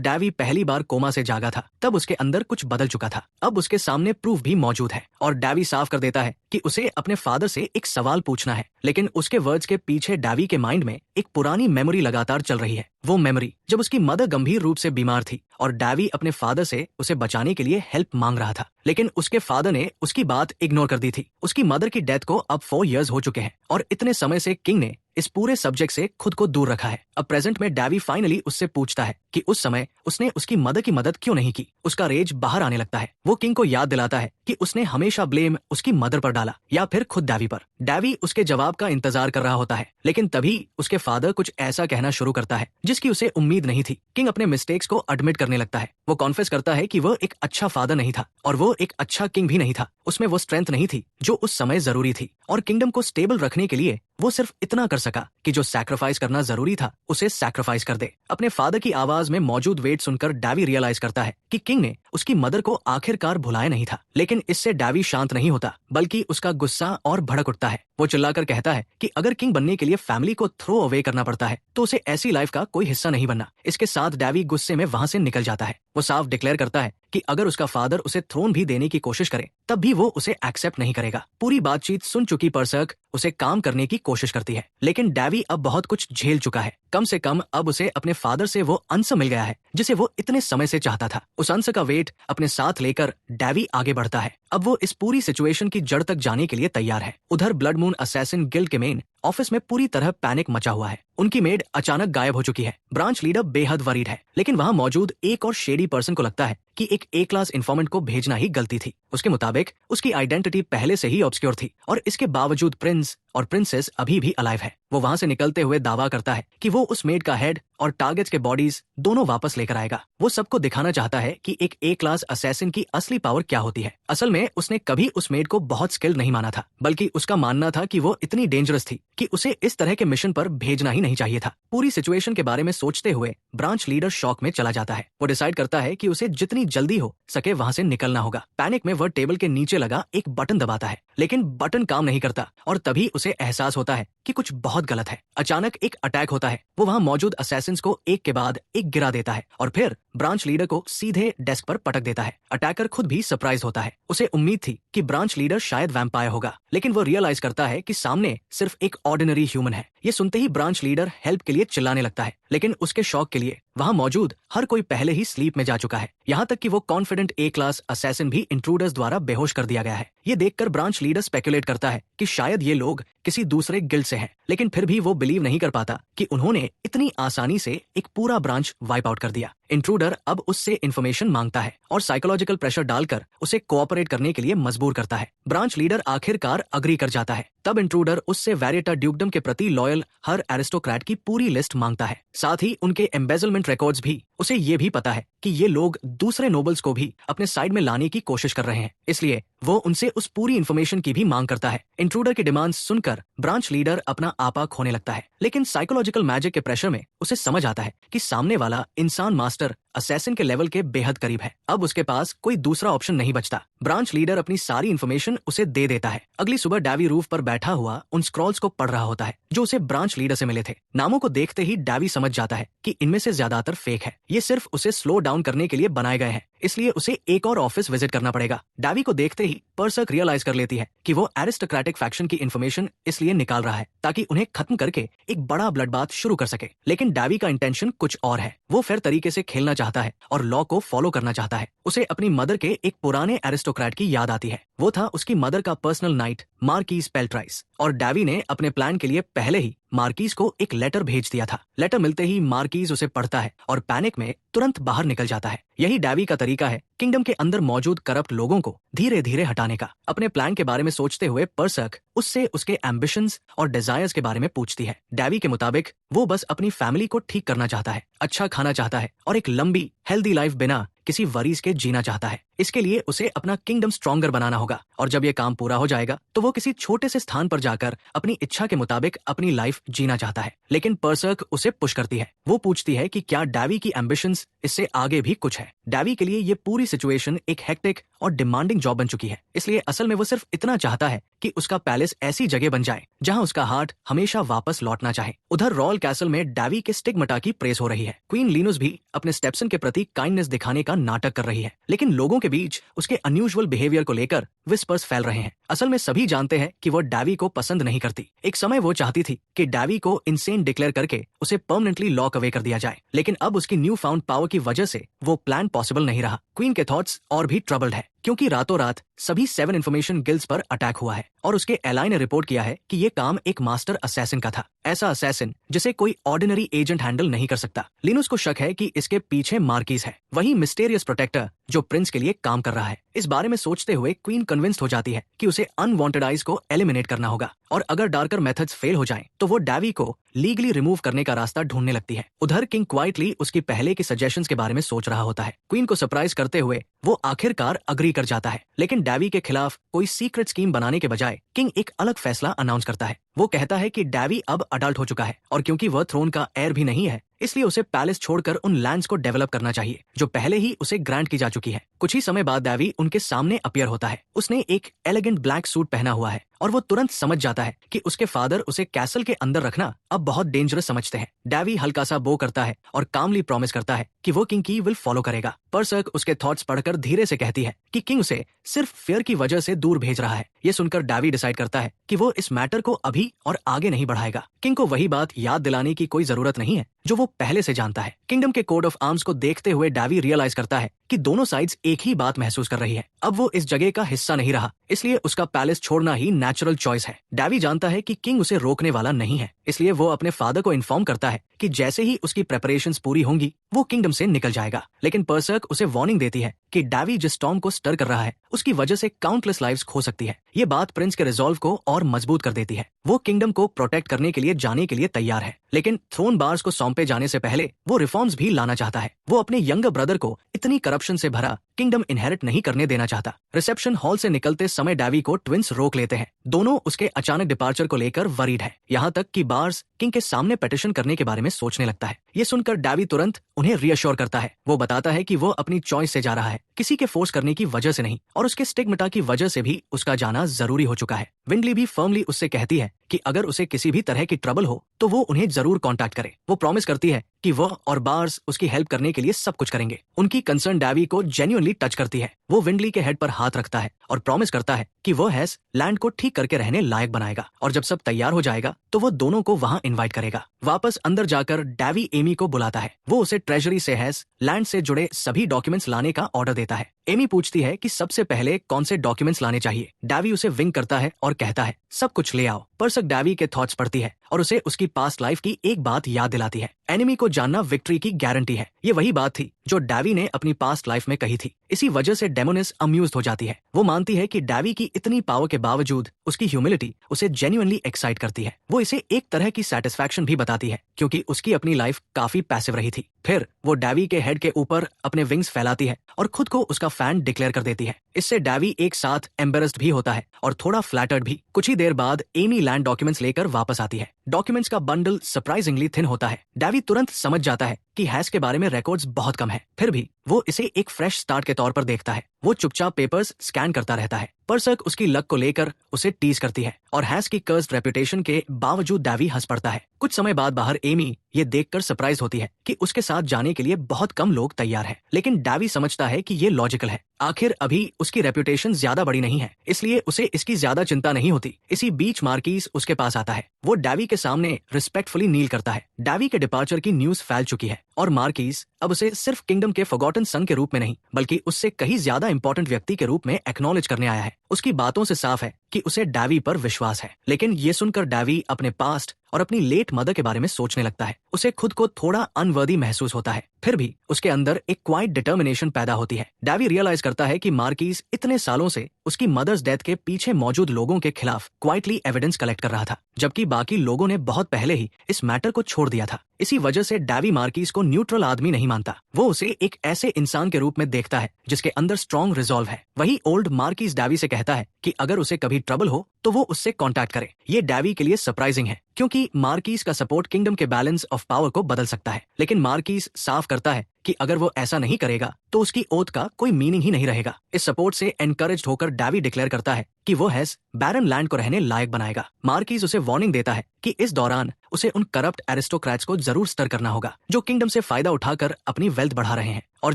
डैवी पहली बार कोमा से जागा था तब उसके अंदर कुछ बदल चुका था। अब उसके सामने प्रूफ भी मौजूद है और डैवी साफ कर देता है कि उसे अपने फादर से एक सवाल पूछना है। लेकिन उसके वर्ड्स के पीछे डैवी के माइंड में एक पुरानी मेमोरी लगातार चल रही है। वो मेमोरी जब उसकी मदर गंभीर रूप से बीमार थी और डैवी अपने फादर से उसे बचाने के लिए हेल्प मांग रहा था, लेकिन उसके फादर ने उसकी बात इग्नोर कर दी थी। उसकी मदर की डेथ को अब 4 इयर्स हो चुके हैं और इतने समय से किंग ने इस पूरे सब्जेक्ट से खुद को दूर रखा है। अब प्रेजेंट में डैवी फाइनली उससे पूछता है कि उस समय उसने उसकी मदर की मदद क्यों नहीं की। उसका रेज बाहर आने लगता है। वो किंग को याद दिलाता है कि उसने हमेशा ब्लेम उसकी मदर पर डाला या फिर खुद डैवी पर। डैवी उसके जवाब का इंतजार कर रहा होता है, लेकिन तभी उसके फादर कुछ ऐसा कहना शुरू करता है जिसकी उसे उम्मीद नहीं थी। किंग अपने मिस्टेक्स को एडमिट करने लगता है। वो कॉन्फेस करता है कि वो एक अच्छा फादर नहीं था और वो एक अच्छा किंग भी नहीं था। उसमें वो स्ट्रेंथ नहीं थी जो उस समय जरूरी थी और किंगडम को स्टेबल रखने के लिए वो सिर्फ इतना कर सका कि जो सैक्रिफाइस करना जरूरी था उसे सैक्रिफाइस कर दे। अपने फादर की आवाज में मौजूद वेट सुनकर डैवी रियलाइज करता है कि किंग ने उसकी मदर को आखिरकार भुलाया नहीं था। लेकिन इससे डैवी शांत नहीं होता, बल्कि उसका गुस्सा और भड़क उठता है। वो चिल्लाकर कहता है कि अगर किंग बनने के लिए फैमिली को थ्रो अवे करना पड़ता है तो उसे ऐसी लाइफ का कोई हिस्सा नहीं बनना। इसके साथ डैवी गुस्से में वहां से निकल जाता है। वो साफ डिक्लेयर करता है कि अगर उसका फादर उसे थ्रोन भी देने की कोशिश करे तब भी वो उसे एक्सेप्ट नहीं करेगा। पूरी बातचीत सुन चुकी परसर्क उसे काम करने की कोशिश करती है, लेकिन डैवी अब बहुत कुछ झेल चुका है। कम से कम अब उसे अपने फादर से वो अंश मिल गया है जिसे वो इतने समय से चाहता था। उस अंश का वेट अपने साथ लेकर डैवी आगे बढ़ता है। अब वो इस पूरी सिचुएशन की जड़ तक जाने के लिए तैयार है। उधर ब्लड मून असैसिन गिल्ड के मेन ऑफिस में पूरी तरह पैनिक मचा हुआ है। उनकी मेड अचानक गायब हो चुकी है। ब्रांच लीडर बेहद वरीड है, लेकिन वहां मौजूद एक और शेडी पर्सन को लगता है कि एक ए क्लास इन्फॉर्मेंट को भेजना ही गलती थी। उसके मुताबिक उसकी आइडेंटिटी पहले से ही ऑब्सक्योर थी और इसके बावजूद प्रिंस और प्रिंसेस अभी भी अलाइव है। वो वहां से निकलते हुए दावा करता है कि वो उस मेड का हेड और टारगेट्स के बॉडीज दोनों वापस लेकर आएगा। वो सबको दिखाना चाहता है कि एक ए क्लास असैसिन की असली पावर क्या होती है। असल में उसने कभी उस मेड को बहुत स्किल्ड नहीं माना था, बल्कि उसका मानना था कि वो इतनी डेंजरस थी कि उसे इस तरह के मिशन पर भेजना ही नहीं चाहिए था। पूरी सिचुएशन के बारे में सोचते हुए ब्रांच लीडर शॉक में चला जाता है। वो डिसाइड करता है कि उसे जितनी जल्दी हो सके वहां से निकलना होगा। पैनिक में वह टेबल के नीचे लगा एक बटन दबाता है, लेकिन बटन काम नहीं करता और तभी उसे एहसास होता है कि कुछ बहुत गलत है। अचानक एक अटैक होता है। वो वहां मौजूद असैसिन्स को एक के बाद एक गिरा देता है और फिर ब्रांच लीडर को सीधे डेस्क पर पटक देता है। अटैकर खुद भी सरप्राइज होता है। उसे उम्मीद थी कि ब्रांच लीडर शायद वैम्पायर होगा, लेकिन वो रियलाइज करता है कि सामने सिर्फ एक ऑर्डिनरी ह्यूमन है। ये सुनते ही ब्रांच लीडर हेल्प के लिए चिल्लाने लगता है, लेकिन उसके शौक के लिए वहां मौजूद हर कोई पहले ही स्लीप में जा चुका है। यहाँ तक कि वो कॉन्फिडेंट ए क्लास असैसिन भी इंट्रूडर्स द्वारा बेहोश कर दिया गया है। ये देखकर ब्रांच लीडर स्पेकुलेट करता है कि शायद ये लोग किसी दूसरे गिल्ड से हैं, लेकिन फिर भी वो बिलीव नहीं कर पाता कि उन्होंने इतनी आसानी से एक पूरा ब्रांच वाइप आउट कर दिया। इंट्रूडर अब उससे इन्फॉर्मेशन मांगता है और साइकोलॉजिकल प्रेशर डालकर उसे कोऑपरेट करने के लिए मजबूर करता है। ब्रांच लीडर आखिरकार अग्री कर जाता है। तब इंट्रूडर उससे वैरिएटा ड्यूकडम के प्रति लॉयल हर एरिस्टोक्रेट की पूरी लिस्ट मांगता है, साथ ही उनके एम्बेजलमेंट रिकॉर्ड्स भी। उसे ये भी पता है कि ये लोग दूसरे नोबल्स को भी अपने साइड में लाने की कोशिश कर रहे हैं, इसलिए वो उनसे उस पूरी इन्फॉर्मेशन की भी मांग करता है। इंट्रूडर की डिमांड सुनकर ब्रांच लीडर अपना आपा खोने लगता है, लेकिन साइकोलॉजिकल मैजिक के प्रेशर में उसे समझ आता है कि सामने वाला इंसान मास्टर असैसिन के लेवल के बेहद करीब है। अब उसके पास कोई दूसरा ऑप्शन नहीं बचता। ब्रांच लीडर अपनी सारी इन्फॉर्मेशन उसे दे देता है। अगली सुबह डैवी रूफ पर बैठा हुआ उन स्क्रॉल्स को पढ़ रहा होता है जो उसे ब्रांच लीडर से मिले थे। नामों को देखते ही डैवी समझ जाता है कि इनमें से ज्यादातर फेक है। ये सिर्फ उसे स्लो डाउन करने के लिए बनाए गए हैं, इसलिए उसे एक और ऑफिस विजिट करना पड़ेगा। डैवी को देखते ही पर्सक रियलाइज कर लेती है कि वो एरिस्टोक्रेटिक फैक्शन की इन्फॉर्मेशन इसलिए निकाल रहा है ताकि उन्हें खत्म करके एक बड़ा ब्लड बाथ शुरू कर सके। लेकिन डैवी का इंटेंशन कुछ और है। वो फेयर तरीके से खेलना चाहता है और लॉ को फॉलो करना चाहता है। उसे अपनी मदर के एक पुराने एरिस्टोक्रेट की याद आती है। वो था उसकी मदर का पर्सनल नाइट मार्कीज पेल्ट्राइस, और डैवी ने अपने प्लान के लिए पहले ही मार्कीज को एक लेटर भेज दिया था। लेटर मिलते ही मार्कीज उसे पढ़ता है और पैनिक में तुरंत बाहर निकल जाता है। यही डैवी का तरीका है किंगडम के अंदर मौजूद करप्ट लोगों को धीरे धीरे हटाने का। अपने प्लान के बारे में सोचते हुए पर्सक उससे उसके एम्बिशंस और डिजायर्स के बारे में पूछती है। डैवी के मुताबिक वो बस अपनी फैमिली को ठीक करना चाहता है, अच्छा खाना चाहता है और एक लंबी हेल्दी लाइफ बिना किसी वरीज के जीना चाहता है। इसके लिए उसे अपना किंगडम स्ट्रॉन्गर बनाना होगा, और जब ये काम पूरा हो जाएगा तो वो किसी छोटे से स्थान पर जाकर अपनी इच्छा के मुताबिक अपनी लाइफ जीना चाहता है। लेकिन पर्सक उसे पुश करती है। वो पूछती है कि क्या डैवी की एम्बिशंस इससे आगे भी कुछ है। डैवी के लिए ये पूरी सिचुएशन एक हेक्टिक और डिमांडिंग जॉब बन चुकी है, इसलिए असल में वो सिर्फ इतना चाहता है कि उसका पैलेस ऐसी जगह बन जाए जहां उसका हार्ट हमेशा वापस लौटना चाहे। उधर रॉयल कैसल में डैवी के स्टिग्माटा की प्रेस हो रही है। क्वीन लीनुस भी अपने स्टेप्सन के प्रति काइंडनेस दिखाने का नाटक कर रही है, लेकिन लोगों के बीच उसके अनयूजुअल बिहेवियर को लेकर विस्पर्स फैल रहे हैं। असल में सभी जानते हैं कि वो डैवी को पसंद नहीं करती। एक समय वो चाहती थी कि डैवी को इंसेन डिक्लेयर करके उसे परमानेंटली लॉक अवे कर दिया जाए, लेकिन अब उसकी न्यू फाउंड पावर की वजह से वो प्लान पॉसिबल नहीं रहा। क्वीन के थॉट्स और भी ट्रबल्ड है, क्योंकि रातों रात सभी 7 इन्फॉर्मेशन गिल्ड्स पर अटैक हुआ है और उसके एलाई ने रिपोर्ट किया है कि ये काम एक मास्टर असैसिन का था, ऐसा असैसिन जिसे कोई ऑर्डिनरी एजेंट हैंडल नहीं कर सकता। लिनुस को शक है कि इसके पीछे मार्कीज है, वही मिस्टेरियस प्रोटेक्टर जो प्रिंस के लिए काम कर रहा है। इस बारे में सोचते हुए क्वीन कन्विंस्ड हो जाती है कि उसे अनवांटेड आइज को एलिमिनेट करना होगा, और अगर डार्कर मेथड्स फेल हो जाएं तो वो डैवी को लीगली रिमूव करने का रास्ता ढूंढने लगती है। उधर किंग क्वाइटली उसकी पहले की सजेशंस के बारे में सोच रहा होता है। क्वीन को सरप्राइज करते हुए वो आखिरकार अग्री कर जाता है, लेकिन डैवी के खिलाफ कोई सीक्रेट स्कीम बनाने के बजाय किंग एक अलग फैसला अनाउंस करता है। वो कहता है कि डैवी अब अडल्ट हो चुका है, और क्योंकि वह थ्रोन का एयर भी नहीं है, इसलिए उसे पैलेस छोड़कर उन लैंड्स को डेवलप करना चाहिए जो पहले ही उसे ग्रांट की जा चुकी है। कुछ ही समय बाद डैवी उनके सामने अपीयर होता है। उसने एक एलिगेंट ब्लैक सूट पहना हुआ है, और वो तुरंत समझ जाता है कि उसके फादर उसे कैसल के अंदर रखना अब बहुत डेंजरस समझते हैं। डैवी हल्का सा बो करता है और कामली प्रॉमिस करता है कि वो किंग की विल फॉलो करेगा। पर्सक उसके थॉट्स पढ़कर धीरे से कहती है कि किंग उसे सिर्फ फेयर की वजह से दूर भेज रहा है। ये सुनकर डैवी डिसाइड करता है कि वो इस मैटर को अभी और आगे नहीं बढ़ाएगा। किंग को वही बात याद दिलाने की कोई जरूरत नहीं है जो वो पहले से जानता है। किंगडम के कोड ऑफ आर्म्स को देखते हुए डैवी रियलाइज करता है कि दोनों साइड्स एक ही बात महसूस कर रही है। अब वो इस जगह का हिस्सा नहीं रहा, इसलिए उसका पैलेस छोड़ना ही नेचुरल चॉइस है। डैवी जानता है कि किंग उसे रोकने वाला नहीं है, इसलिए वो अपने फादर को इन्फॉर्म करता है कि जैसे ही उसकी प्रेपरेशंस पूरी होंगी वो किंगडम से निकल जाएगा। लेकिन पर्सक उसे वार्निंग देती है कि डैवी जिस स्टॉर्म को स्टर कर रहा है उसकी वजह से काउंटलेस लाइव्स खो सकती है। ये बात प्रिंस के रिजॉल्व को और मजबूत कर देती है। वो किंगडम को प्रोटेक्ट करने के लिए जाने के लिए तैयार है, लेकिन थ्रोन बार्स को सौंपे जाने से पहले वो रिफॉर्म्स भी लाना चाहता है। वो अपने यंगर ब्रदर को इतनी करप्शन से भरा किंगडम इनहेरिट नहीं करने देना चाहता। रिसेप्शन हॉल से निकलते समय डैवी को ट्विंस रोक लेते हैं। दोनों उसके अचानक डिपार्चर को लेकर वरीड है, यहाँ तक कि बार्स किंग के सामने पिटिशन करने के बारे में सोचने लगता है। ये सुनकर डैवी तुरंत उन्हें रियश्योर करता है। वो बताता है कि वो अपनी चॉइस से जा रहा है, किसी के फोर्स करने की वजह से नहीं, और उसके स्टिग्माटा की वजह से भी उसका जाना जरूरी हो चुका है। विंडली भी फर्मली उससे कहती है कि अगर उसे किसी भी तरह की ट्रबल हो तो वो उन्हें जरूर कांटेक्ट करे। वो प्रॉमिस करती है कि वह और बार्स उसकी हेल्प करने के लिए सब कुछ करेंगे। उनकी कंसर्न डैवी को जेन्युइनली टच करती है। वो विंडली के हेड पर हाथ रखता है और प्रॉमिस करता है कि वो हैस लैंड को ठीक करके रहने लायक बनाएगा, और जब सब तैयार हो जाएगा तो वो दोनों को वहां इनवाइट करेगा। वापस अंदर जाकर डैवी एमी को बुलाता है। वो उसे ट्रेजरी से हैस लैंड से जुड़े सभी डॉक्यूमेंट्स लाने का ऑर्डर देता है। एमी पूछती है कि सबसे पहले कौन से डॉक्यूमेंट्स लाने चाहिए। डैवी उसे विंक करता है और कहता है सब कुछ ले आओ। पर्सक डैवी के थॉट्स पढ़ती है और उसे उसकी पास्ट लाइफ की एक बात याद दिलाती है। एनिमी को जानना विक्ट्री की गारंटी है। ये वही बात थी जो डैवी ने अपनी पास्ट लाइफ में कही थी। इसी वजह से डेमोनिस अम्यूज्ड हो जाती है। वो मानती है कि डैवी की इतनी पावर के बावजूद उसकी ह्यूमिलिटी उसे जेन्युइनली एक्साइट करती है। वो इसे एक तरह की सेटिस्फैक्शन भी बताती है, क्योंकि उसकी अपनी लाइफ काफी पैसिव रही थी। फिर वो डैवी के हेड के ऊपर अपने विंग्स फैलाती है और खुद को उसका फैन डिक्लेयर कर देती है। इससे डैवी एक साथ एम्बेरस्ड भी होता है और थोड़ा फ्लैटर्ड भी। कुछ ही देर बाद एमी लैंड डॉक्यूमेंट्स लेकर वापस आती है। डॉक्यूमेंट्स का बंडल सरप्राइजिंगली थिन होता है। डैवी तुरंत समझ जाता है कि हैस के बारे में रिकॉर्ड्स बहुत कम है। फिर फिर भी वो इसे एक फ्रेश स्टार्ट के तौर पर देखता है। वो चुपचाप पेपर्स स्कैन करता रहता है। पर्सक उसकी लक को लेकर उसे टीज करती है और हैस की कर्स्ड रेपुटेशन के बावजूद डैवी हंस पड़ता है। कुछ समय बाद बाहर एमी ये देखकर सरप्राइज होती है कि उसके साथ जाने के लिए बहुत कम लोग तैयार हैं। लेकिन डैवी समझता है कि ये लॉजिकल है। आखिर अभी उसकी रेपुटेशन ज्यादा बड़ी नहीं है, इसलिए उसे इसकी ज्यादा चिंता नहीं होती। इसी बीच मार्कीज उसके पास आता है। वो डैवी के सामने रिस्पेक्टफुली नील करता है। डैवी के डिपार्चर की न्यूज फैल चुकी है और मार्कीज अब उसे सिर्फ किंगडम के फॉरगॉटन सन के रूप में नहीं, बल्कि उससे कहीं ज्यादा इंपॉर्टेंट व्यक्ति के रूप में एक्नॉलेज करने आया है। उसकी बातों से साफ है कि उसे डैवी पर विश्वास है। लेकिन ये सुनकर डैवी अपने पास्ट और अपनी लेट मदर के बारे में सोचने लगता है। उसे खुद को थोड़ा अनवर्दी महसूस होता है। फिर भी उसके अंदर एक क्वाइट डिटर्मिनेशन पैदा होती है। डैवी रियलाइज करता है कि मार्कीज इतने सालों से उसकी मदर्स डेथ के पीछे मौजूद लोगों के खिलाफ क्वाइटली एविडेंस कलेक्ट कर रहा था, जबकि बाकी लोगों ने बहुत पहले ही इस मैटर को छोड़ दिया था। इसी वजह से डैवी मार्कीज को न्यूट्रल आदमी नहीं मानता। वो उसे एक ऐसे इंसान के रूप में देखता है जिसके अंदर स्ट्रॉन्ग रिजॉल्व है। वही ओल्ड मार्कीज डैवी से कहता है कि अगर उसे कभी ट्रबल हो तो वो उससे कांटेक्ट करे। ये डैवी के लिए सरप्राइजिंग है, क्योंकि मार्कीज का सपोर्ट किंगडम के बैलेंस ऑफ पावर को बदल सकता है। लेकिन मार्कीज साफ करता है कि अगर वो ऐसा नहीं करेगा तो उसकी ओथ का कोई मीनिंग ही नहीं रहेगा। इस सपोर्ट से एनकरेज होकर डैवी डिक्लेयर करता है कि वो हैस बैरन लैंड को रहने लायक बनाएगा। मार्कीज उसे वार्निंग देता है कि इस दौरान उसे उन करप्ट एरिस्टोक्रेट्स को जरूर स्टर करना होगा जो किंगडम से फायदा उठाकर अपनी वेल्थ बढ़ा रहे हैं। और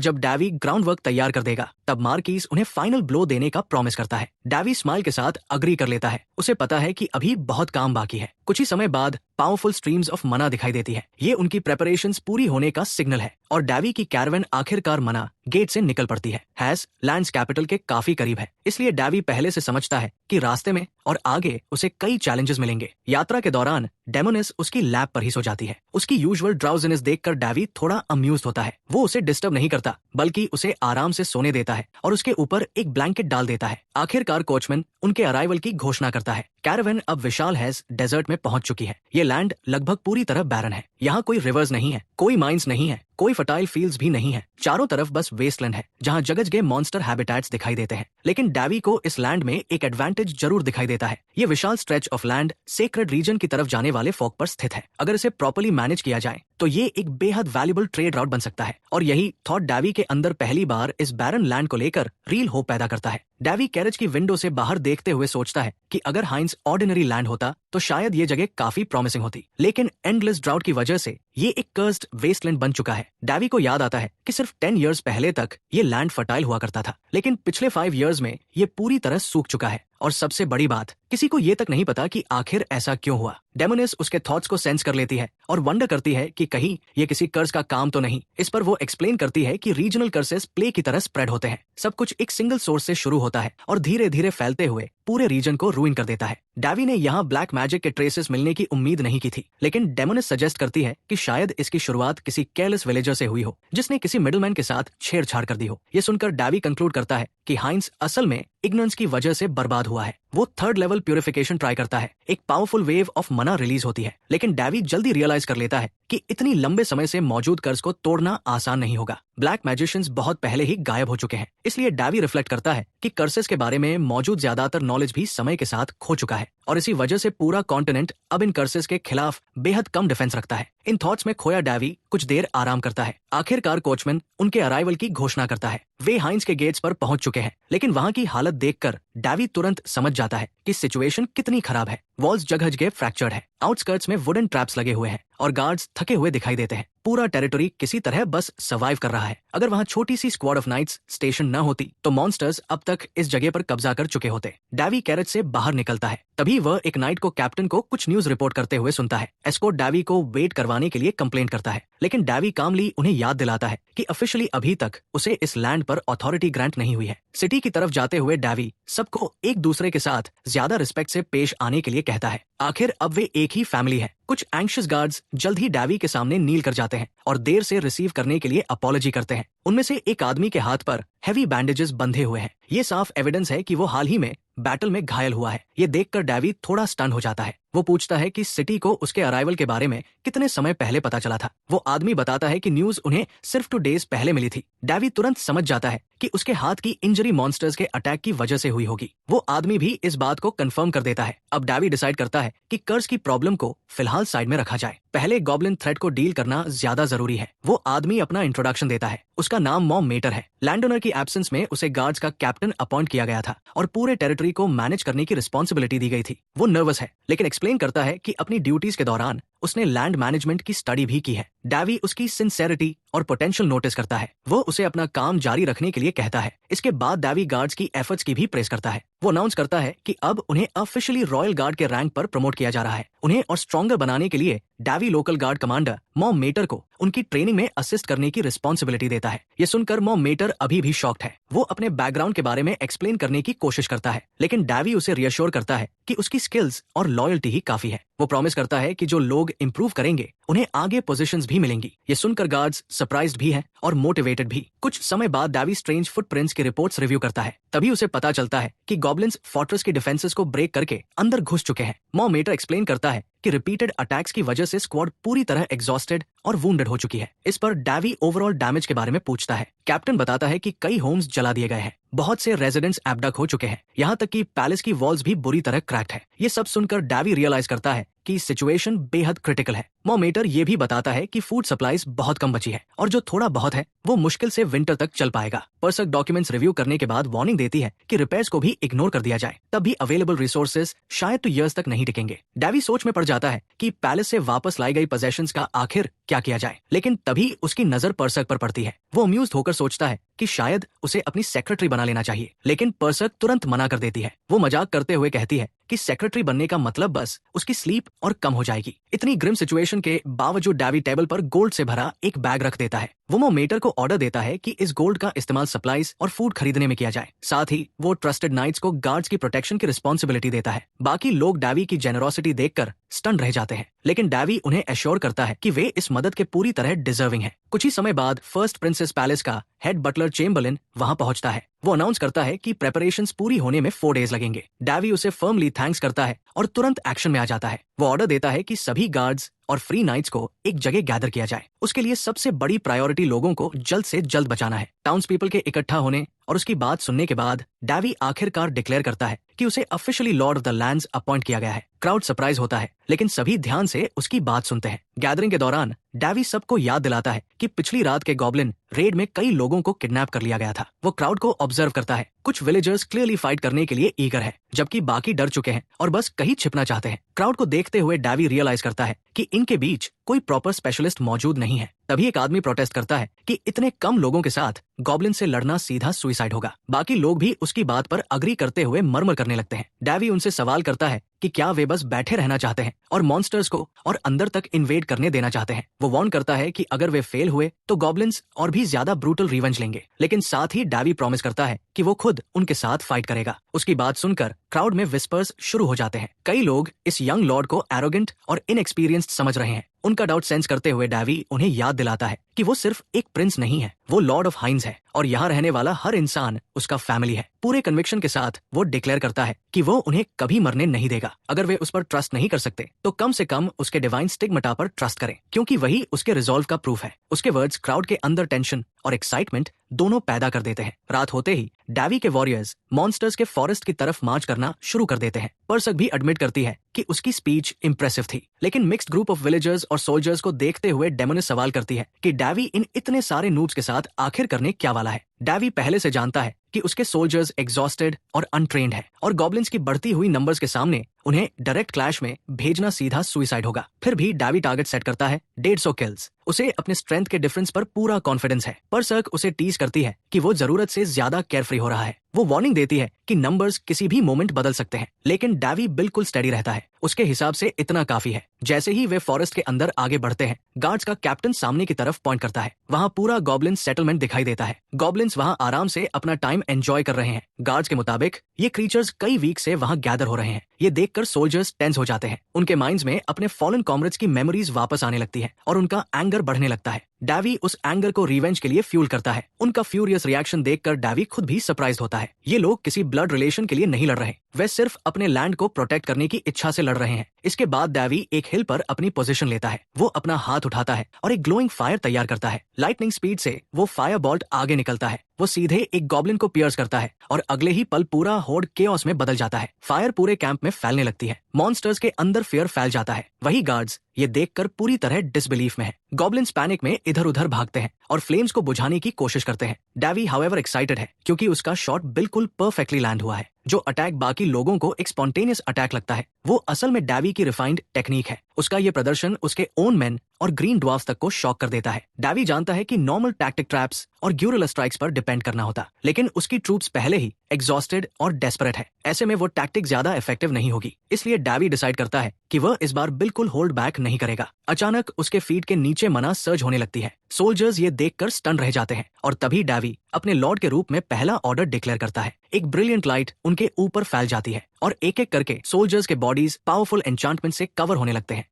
जब डैवी ग्राउंड वर्क तैयार कर देगा तब मार्कीज उन्हें फाइनल ब्लो देने का प्रॉमिस करता है। डैवी स्माइल के साथ अग्री कर लेता है। उसे पता है कि अभी बहुत काम बाकी है। कुछ ही समय बाद पावरफुल स्ट्रीम्स ऑफ मना दिखाई देती है। ये उनकी प्रेपरेशंस पूरी होने का सिग्नल है और डैवी की कैरवेन आखिरकार मना गेट से निकल पड़ती है। हैस लैंड्स कैपिटल के काफी करीब है, इसलिए डैवी पहले से समझता है कि रास्ते में और आगे उसे कई चैलेंजेस मिलेंगे। यात्रा के दौरान डेमोनिस उसकी लैब पर ही सो जाती है। उसकी यूजुअल ड्राउजीनेस देखकर डैवी थोड़ा अम्यूज्ड होता है। वो उसे डिस्टर्ब नहीं करता, बल्कि उसे आराम से सोने देता है और उसके ऊपर एक ब्लैंकेट डाल देता है। आखिरकार कोचमैन उनके अराइवल की घोषणा करता है। कैरावेन अब विशाल हैस डेजर्ट में पहुंच चुकी है। ये लैंड लगभग पूरी तरह बैरन है। यहाँ कोई रिवर्स नहीं है, कोई माइंस नहीं है, कोई फर्टाइल फील्ड्स भी नहीं है। चारों तरफ बस वेस्टलैंड है जहाँ जगजगे मॉन्स्टर हैबिटेट्स दिखाई देते हैं। लेकिन डैवी को इस लैंड में एक एडवांटेज जरूर दिखाई देता है। ये विशाल stretch of land sacred region की तरफ जाने वाले फॉग पर स्थित है। अगर इसे प्रॉपर्ली मैनेज किया जाए तो ये एक बेहद वैल्यूबल ट्रेड राउट बन सकता है। और यही थॉट डैवी के अंदर पहली बार इस बैरन लैंड को लेकर रियल होप पैदा करता है। डैवी कैरेज की विंडो से बाहर देखते हुए सोचता है कि अगर हाइंस ऑर्डिनरी लैंड होता तो शायद ये जगह काफी प्रॉमिसिंग होती। लेकिन एंडलेस ड्राउट की वजह से ये एक कर्स्ड वेस्टलैंड बन चुका है। डैवी को याद आता है कि सिर्फ 10 इयर्स पहले तक ये लैंड फर्टाइल हुआ करता था, लेकिन पिछले 5 इयर्स में ये पूरी तरह सूख चुका है। और सबसे बड़ी बात, किसी को ये तक नहीं पता कि आखिर ऐसा क्यों हुआ। डेमोनिस उसके थॉट्स को सेंस कर लेती है और वंडर करती है कि कहीं ये किसी कर्ज का काम तो नहीं। इस पर वो एक्सप्लेन करती है कि रीजनल कर्सेस प्ले की तरह स्प्रेड होते हैं। सब कुछ एक सिंगल सोर्स से शुरू होता है और धीरे धीरे फैलते हुए पूरे रीजन को रूइन कर देता है। डैवी ने यहाँ ब्लैक मैजिक के ट्रेसेस मिलने की उम्मीद नहीं की थी, लेकिन डेमोनिस सजेस्ट करती है कि शायद इसकी शुरुआत किसी केयरलेस विलेजर से हुई हो जिसने किसी मिडलमैन के साथ छेड़छाड़ कर दी हो। ये सुनकर डैवी कंक्लूड करता है कि हाइंस असल में इग्नोरेंस की वजह से बर्बाद हुआ है। वो 3rd लेवल प्यूरिफिकेशन ट्राई करता है। एक पावरफुल वेव ऑफ मना रिलीज होती है, लेकिन डैवी जल्दी रियलाइज कर लेता है कि इतनी लंबे समय से मौजूद कर्ज को तोड़ना आसान नहीं होगा। ब्लैक मैजिशियंस बहुत पहले ही गायब हो चुके हैं, इसलिए डैवी रिफ्लेक्ट करता है कि कर्सेस के बारे में मौजूद ज्यादातर नॉलेज भी समय के साथ खो चुका है और इसी वजह से पूरा कॉन्टिनेंट अब इन कर्सेस के खिलाफ बेहद कम डिफेंस रखता है। इन थॉट्स में खोया डैवी कुछ देर आराम करता है। आखिरकार कोचमैन उनके अराइवल की घोषणा करता है। वे हाइंस के गेट्स पर पहुंच चुके हैं, लेकिन वहां की हालत देखकर डैवी तुरंत समझ जाता है कि सिचुएशन कितनी खराब है। वॉल्स जगह फ्रैक्चर्ड है, आउटस्कर्ट्स में वुडन ट्रैप्स लगे हुए हैं और गार्ड्स थके हुए दिखाई देते हैं। पूरा टेरिटोरी किसी तरह बस सर्वाइव कर रहा है। अगर वहां छोटी सी स्क्वाड ऑफ नाइट्स स्टेशन न होती तो मॉन्स्टर्स अब तक इस जगह पर कब्जा कर चुके होते। डैवी कैरेज से बाहर निकलता है, तभी वह एक नाइट को कैप्टन को कुछ न्यूज रिपोर्ट करते हुए सुनता है। एस्कोर्ट डैवी को वेट करवाने के लिए कंप्लेंट करता है, लेकिन डैवी कामली उन्हें याद दिलाता है कि ऑफिशियली अभी तक उसे इस लैंड पर अथॉरिटी ग्रांट नहीं हुई है। सिटी की तरफ जाते हुए डैवी सबको एक दूसरे के साथ ज्यादा रिस्पेक्ट से पेश आने के लिए कहता है। आखिर अब वे एक ही फैमिली है। कुछ एंग्शियस गार्ड्स जल्द ही डैवी के सामने नील कर जाते हैं और देर से रिसीव करने के लिए अपॉलॉजी करते हैं। उनमें से एक आदमी के हाथ पर हेवी बैंडेजेस बंधे हुए हैं। ये साफ एविडेंस है कि वो हाल ही में बैटल में घायल हुआ है। ये देखकर डैवी थोड़ा स्टन हो जाता है। वो वो पूछता है कि सिटी को उसके अराइवल के बारे में कितने समय पहले पता चला था। वो आदमी बताता है कि न्यूज उन्हें सिर्फ 2 डेज पहले मिली थी। डैवी तुरंत समझ जाता है कि उसके हाथ की इंजरी मॉन्स्टर्स के अटैक की वजह से हुई होगी। वो आदमी भी इस बात को कंफर्म कर देता है। अब डैवी डिसाइड करता है कि कर्ज की प्रॉब्लम को फिलहाल साइड में रखा जाए, पहले गॉब्लिन थ्रेट को डील करना ज्यादा जरूरी है। वो आदमी अपना इंट्रोडक्शन देता है। उसका नाम मॉम मेटर है। लैंडोनर की एब्सेंस में उसे गार्ड्स का कैप्टन अपॉइंट किया गया था और पूरे टेरिटरी को मैनेज करने की रिस्पॉन्सिबिलिटी दी गई थी। वो नर्वस है लेकिन एक्सप्लेन करता है कि अपनी ड्यूटीज के दौरान उसने लैंड मैनेजमेंट की स्टडी भी की है। डैवी उसकी सिंसेरिटी और पोटेंशियल नोटिस करता है। वो उसे अपना काम जारी रखने के लिए कहता है। इसके बाद डैवी गार्ड्स की एफर्ट्स की भी प्रेस करता है। वो अनाउंस करता है कि अब उन्हें ऑफिशियली रॉयल गार्ड के रैंक पर प्रमोट किया जा रहा है। उन्हें और स्ट्रॉन्गर बनाने के लिए डैवी लोकल गार्ड कमांडर मॉम मेटर को उनकी ट्रेनिंग में असिस्ट करने की रिस्पॉन्सिबिलिटी देता है। ये सुनकर मॉम मेटर अभी भी शॉक्ड है। वो अपने बैकग्राउंड के बारे में एक्सप्लेन करने की कोशिश करता है लेकिन डैवी उसे रियश्योर करता है कि उसकी स्किल्स और लॉयल्टी ही काफी है। वो प्रॉमिस करता है कि जो लोग इंप्रूव करेंगे उन्हें आगे पोजीशंस भी मिलेंगी। ये सुनकर गार्ड्स सरप्राइज्ड भी है और मोटिवेटेड भी। कुछ समय बाद डैवी स्ट्रेंज फुटप्रिंट्स की रिपोर्ट्स रिव्यू करता है। तभी उसे पता चलता है कि गॉब्लिन्स फोर्ट्रेस की डिफेंसेस को ब्रेक करके अंदर घुस चुके हैं। मॉम मेटर एक्सप्लेन करता है कि रिपीटेड अटैक्स की वजह से स्क्वाड पूरी तरह एग्जॉस्टेड और वुंडेड हो चुकी है। इस पर डैवी ओवरऑल डैमेज के बारे में पूछता है। कैप्टन बताता है कि कई होम्स जला दिए गए हैं, बहुत से रेजिडेंट्स एब्डक हो चुके हैं, यहाँ तक कि पैलेस की वॉल्स भी बुरी तरह क्रैक्ड है। ये सब सुनकर डैवी रियलाइज करता है कि सिचुएशन बेहद क्रिटिकल है। मॉम मेटर ये भी बताता है कि फूड सप्लाईज बहुत कम बची है और जो थोड़ा बहुत है वो मुश्किल से विंटर तक चल पाएगा। पर्सक डॉक्यूमेंट्स रिव्यू करने के बाद वार्निंग देती है कि रिपेयर्स को भी इग्नोर कर दिया जाए, तब भी अवेलेबल रिसोर्सेज शायद 2 ईयर्स तक नहीं टिकेंगे। डैवी सोच में पड़ जाता है कि पैलेस से वापस लाई गई पोजेशंस का आखिर क्या किया जाए, लेकिन तभी उसकी नजर पर्सक पर पड़ती है। वो अम्यूज्ड होकर सोचता है कि शायद उसे अपनी सेक्रेटरी बना लेना चाहिए, लेकिन पर्सक तुरंत मना कर देती है। वो मजाक करते हुए कहती है कि सेक्रेटरी बनने का मतलब बस उसकी स्लीप और कम हो जाएगी। इतनी ग्रिम सिचुएशन के बावजूद डैवी टेबल पर गोल्ड से भरा एक बैग रख देता है। वो मॉम मेटर को ऑर्डर देता है कि इस गोल्ड का इस्तेमाल सप्लाईज और फूड खरीदने में किया जाए। साथ ही वो ट्रस्टेड नाइट्स को गार्ड्स की प्रोटेक्शन की रिस्पॉन्सिबिलिटी देता है। बाकी लोग डैवी की जेनरोसिटी देखकर स्टन रह जाते हैं, लेकिन डैवी उन्हें एश्योर करता है कि वे इस मदद के पूरी तरह डिजर्विंग है। कुछ ही समय बाद फर्स्ट प्रिंसेस पैलेस का हेड बटलर चेम्बरलिन वहां पहुंचता है। वो अनाउंस करता है कि प्रेपरेशंस पूरी होने में 4 डेज लगेंगे। डैवी उसे फर्मली थैंक्स करता है और तुरंत एक्शन में आ जाता है। वो ऑर्डर देता है कि सभी गार्ड्स और फ्री नाइट्स को एक जगह गैदर किया जाए। उसके लिए सबसे बड़ी प्रायोरिटी लोगों को जल्द से जल्द बचाना है। टाउन्स पीपल के इकट्ठा होने और उसकी बात सुनने के बाद डैवी आखिरकार डिक्लेयर करता है कि उसे officially lord of the lands appoint किया गया है। क्राउड सरप्राइज होता है लेकिन सभी ध्यान से उसकी बात सुनते हैं। गैदरिंग के दौरान डैवी सबको याद दिलाता है कि पिछली रात के गॉब्लिन रेड में कई लोगों को किडनैप कर लिया गया था। वो क्राउड को ऑब्जर्व करता है। कुछ विलेजर्स क्लियरली फाइट करने के लिए ईगर है, जबकि बाकी डर चुके हैं और बस कहीं छिपना चाहते हैं। क्राउड को देखते हुए डैवी रियलाइज करता है कि इनके बीच कोई प्रॉपर स्पेशलिस्ट मौजूद नहीं है। तभी एक आदमी प्रोटेस्ट करता है कि इतने कम लोगों के साथ गॉब्लिन से लड़ना सीधा सुसाइड होगा। बाकी लोग भी उसकी बात पर अग्री करते हुए मरमर करने लगते हैं। डैवी उनसे सवाल करता है कि क्या वे बस बैठे रहना चाहते हैं और मॉन्स्टर्स को और अंदर तक इन्वेड करने देना चाहते हैं। वो वार्न करता है कि अगर वे फेल हुए तो गॉब्लिन्स और भी ज्यादा ब्रूटल रिवेंज लेंगे, लेकिन साथ ही डैवी प्रॉमिस करता है कि वो खुद उनके साथ फाइट करेगा। उसकी बात सुनकर क्राउड में विस्पर्स शुरू हो जाते हैं। कई लोग इस यंग लॉर्ड को एरोगेंट और इनएक्सपीरियंस्ड समझ रहे हैं। उनका डाउट सेंस करते हुए डैवी उन्हें याद दिलाता है कि वो सिर्फ एक प्रिंस नहीं है, वो लॉर्ड ऑफ हाइन्स है और यहाँ रहने वाला हर इंसान उसका फैमिली है। पूरे कन्विक्शन के साथ वो डिक्लेयर करता है कि वो उन्हें कभी मरने नहीं देगा। अगर वे उस पर ट्रस्ट नहीं कर सकते तो कम से कम उसके डिवाइन स्टिग्मेटा पर ट्रस्ट करें, क्योंकि वही उसके रिजॉल्व का प्रूफ है। उसके वर्ड्स क्राउड के अंदर टेंशन और एक्साइटमेंट दोनों पैदा कर देते हैं। रात होते ही डैवी के वॉरियर्स मॉन्स्टर्स के फॉरेस्ट की तरफ मार्च करना शुरू कर देते हैं। पर्सक भी एडमिट करती है कि उसकी स्पीच इंप्रेसिव थी, लेकिन मिक्स्ड ग्रुप ऑफ विलेजर्स और सोल्जर्स को देखते हुए डेमोनिस सवाल करती है कि डैवी इन इतने सारे नूब्स के साथ आखिर करने क्या वाला है। डैवी पहले से जानता है कि उसके सोल्जर्स एग्जॉस्टेड और अनट्रेन्ड है और गॉब्लिन्स की बढ़ती हुई नंबर्स के सामने उन्हें डायरेक्ट क्लैश में भेजना सीधा सुसाइड होगा। फिर भी डैवी टारगेट सेट करता है 150 किल्स। उसे अपने स्ट्रेंथ के डिफरेंस पर पूरा कॉन्फिडेंस है। पर्सक उसे टीज करती है कि वो जरूरत से ज्यादा केयरफ्री हो रहा है। वो वार्निंग देती है कि नंबर्स किसी भी मोमेंट बदल सकते हैं, लेकिन डैवी बिल्कुल स्टेडी रहता है। उसके हिसाब से इतना काफी है। जैसे ही वे फॉरेस्ट के अंदर आगे बढ़ते हैं, गार्ड्स का कैप्टन सामने की तरफ पॉइंट करता है। वहाँ पूरा गॉब्लिन सेटलमेंट दिखाई देता है। गॉब्लिन्स वहाँ आराम से अपना टाइम एंजॉय कर रहे हैं। गार्ड्स के मुताबिक ये क्रीचर्स कई वीक से वहाँ गैदर हो रहे हैं। ये देखकर सोल्जर्स टेंस हो जाते हैं। उनके माइंड्स में अपने फॉलन कॉमरेड्स की मेमोरीज वापस आने लगती है और उनका एंगर बढ़ने लगता है। डैवी उस एंगर को रिवेंज के लिए फ्यूल करता है। उनका फ्यूरियस रिएक्शन देखकर डैवी खुद भी सरप्राइज होता है। ये लोग किसी ब्लड रिलेशन के लिए नहीं लड़ रहे, वे सिर्फ अपने लैंड को प्रोटेक्ट करने की इच्छा से लड़ रहे हैं। इसके बाद डैवी एक हिल पर अपनी पोजीशन लेता है। वो अपना हाथ उठाता है और एक ग्लोइंग फायर तैयार करता है। लाइटनिंग स्पीड से वो फायर बोल्ट आगे निकलता है। वो सीधे एक गॉब्लिन को पियर्स करता है और अगले ही पल पूरा होर्ड केओस में बदल जाता है। फायर पूरे कैंप में फैलने लगती है। मॉन्स्टर्स के अंदर फियर फैल जाता है। वही गार्ड्स ये देखकर पूरी तरह डिसबिलीफ में है। गॉब्लिन्स पैनिक में इधर उधर भागते हैं और फ्लेम्स को बुझाने की कोशिश करते हैं। डैवी हाउएवर एक्साइटेड है क्योंकि उसका शॉट बिल्कुल परफेक्टली लैंड हुआ है। जो अटैक बाकी लोगों को एक स्पॉन्टेनियस अटैक लगता है, वो असल में डैवी की रिफाइंड टेक्निक है। उसका ये प्रदर्शन उसके ओन मैन और ग्रीन ड्वार्फ्स तक को शॉक कर देता है। डैवी जानता है कि नॉर्मल टैक्टिक ट्रैप्स और ग्यूरिला स्ट्राइक्स पर डिपेंड करना होता, लेकिन उसकी ट्रूप्स पहले ही एग्जॉस्टेड और डेस्परेट है। ऐसे में वो टैक्टिक ज्यादा इफेक्टिव नहीं होगी। इसलिए डैवी डिसाइड करता है कि वह इस बार बिल्कुल होल्ड बैक नहीं करेगा। अचानक उसके फीट के नीचे मना सर्ज होने लगती है। सोल्जर्स ये देखकर स्टन रह जाते हैं और तभी डैवी अपने लॉर्ड के रूप में पहला ऑर्डर डिक्लेयर करता है। एक ब्रिलियंट लाइट उनके ऊपर फैल जाती है और एक एक करके सोल्जर्स के बॉडीज पावरफुल एन्चांटमेंट से कवर होने लगते हैं।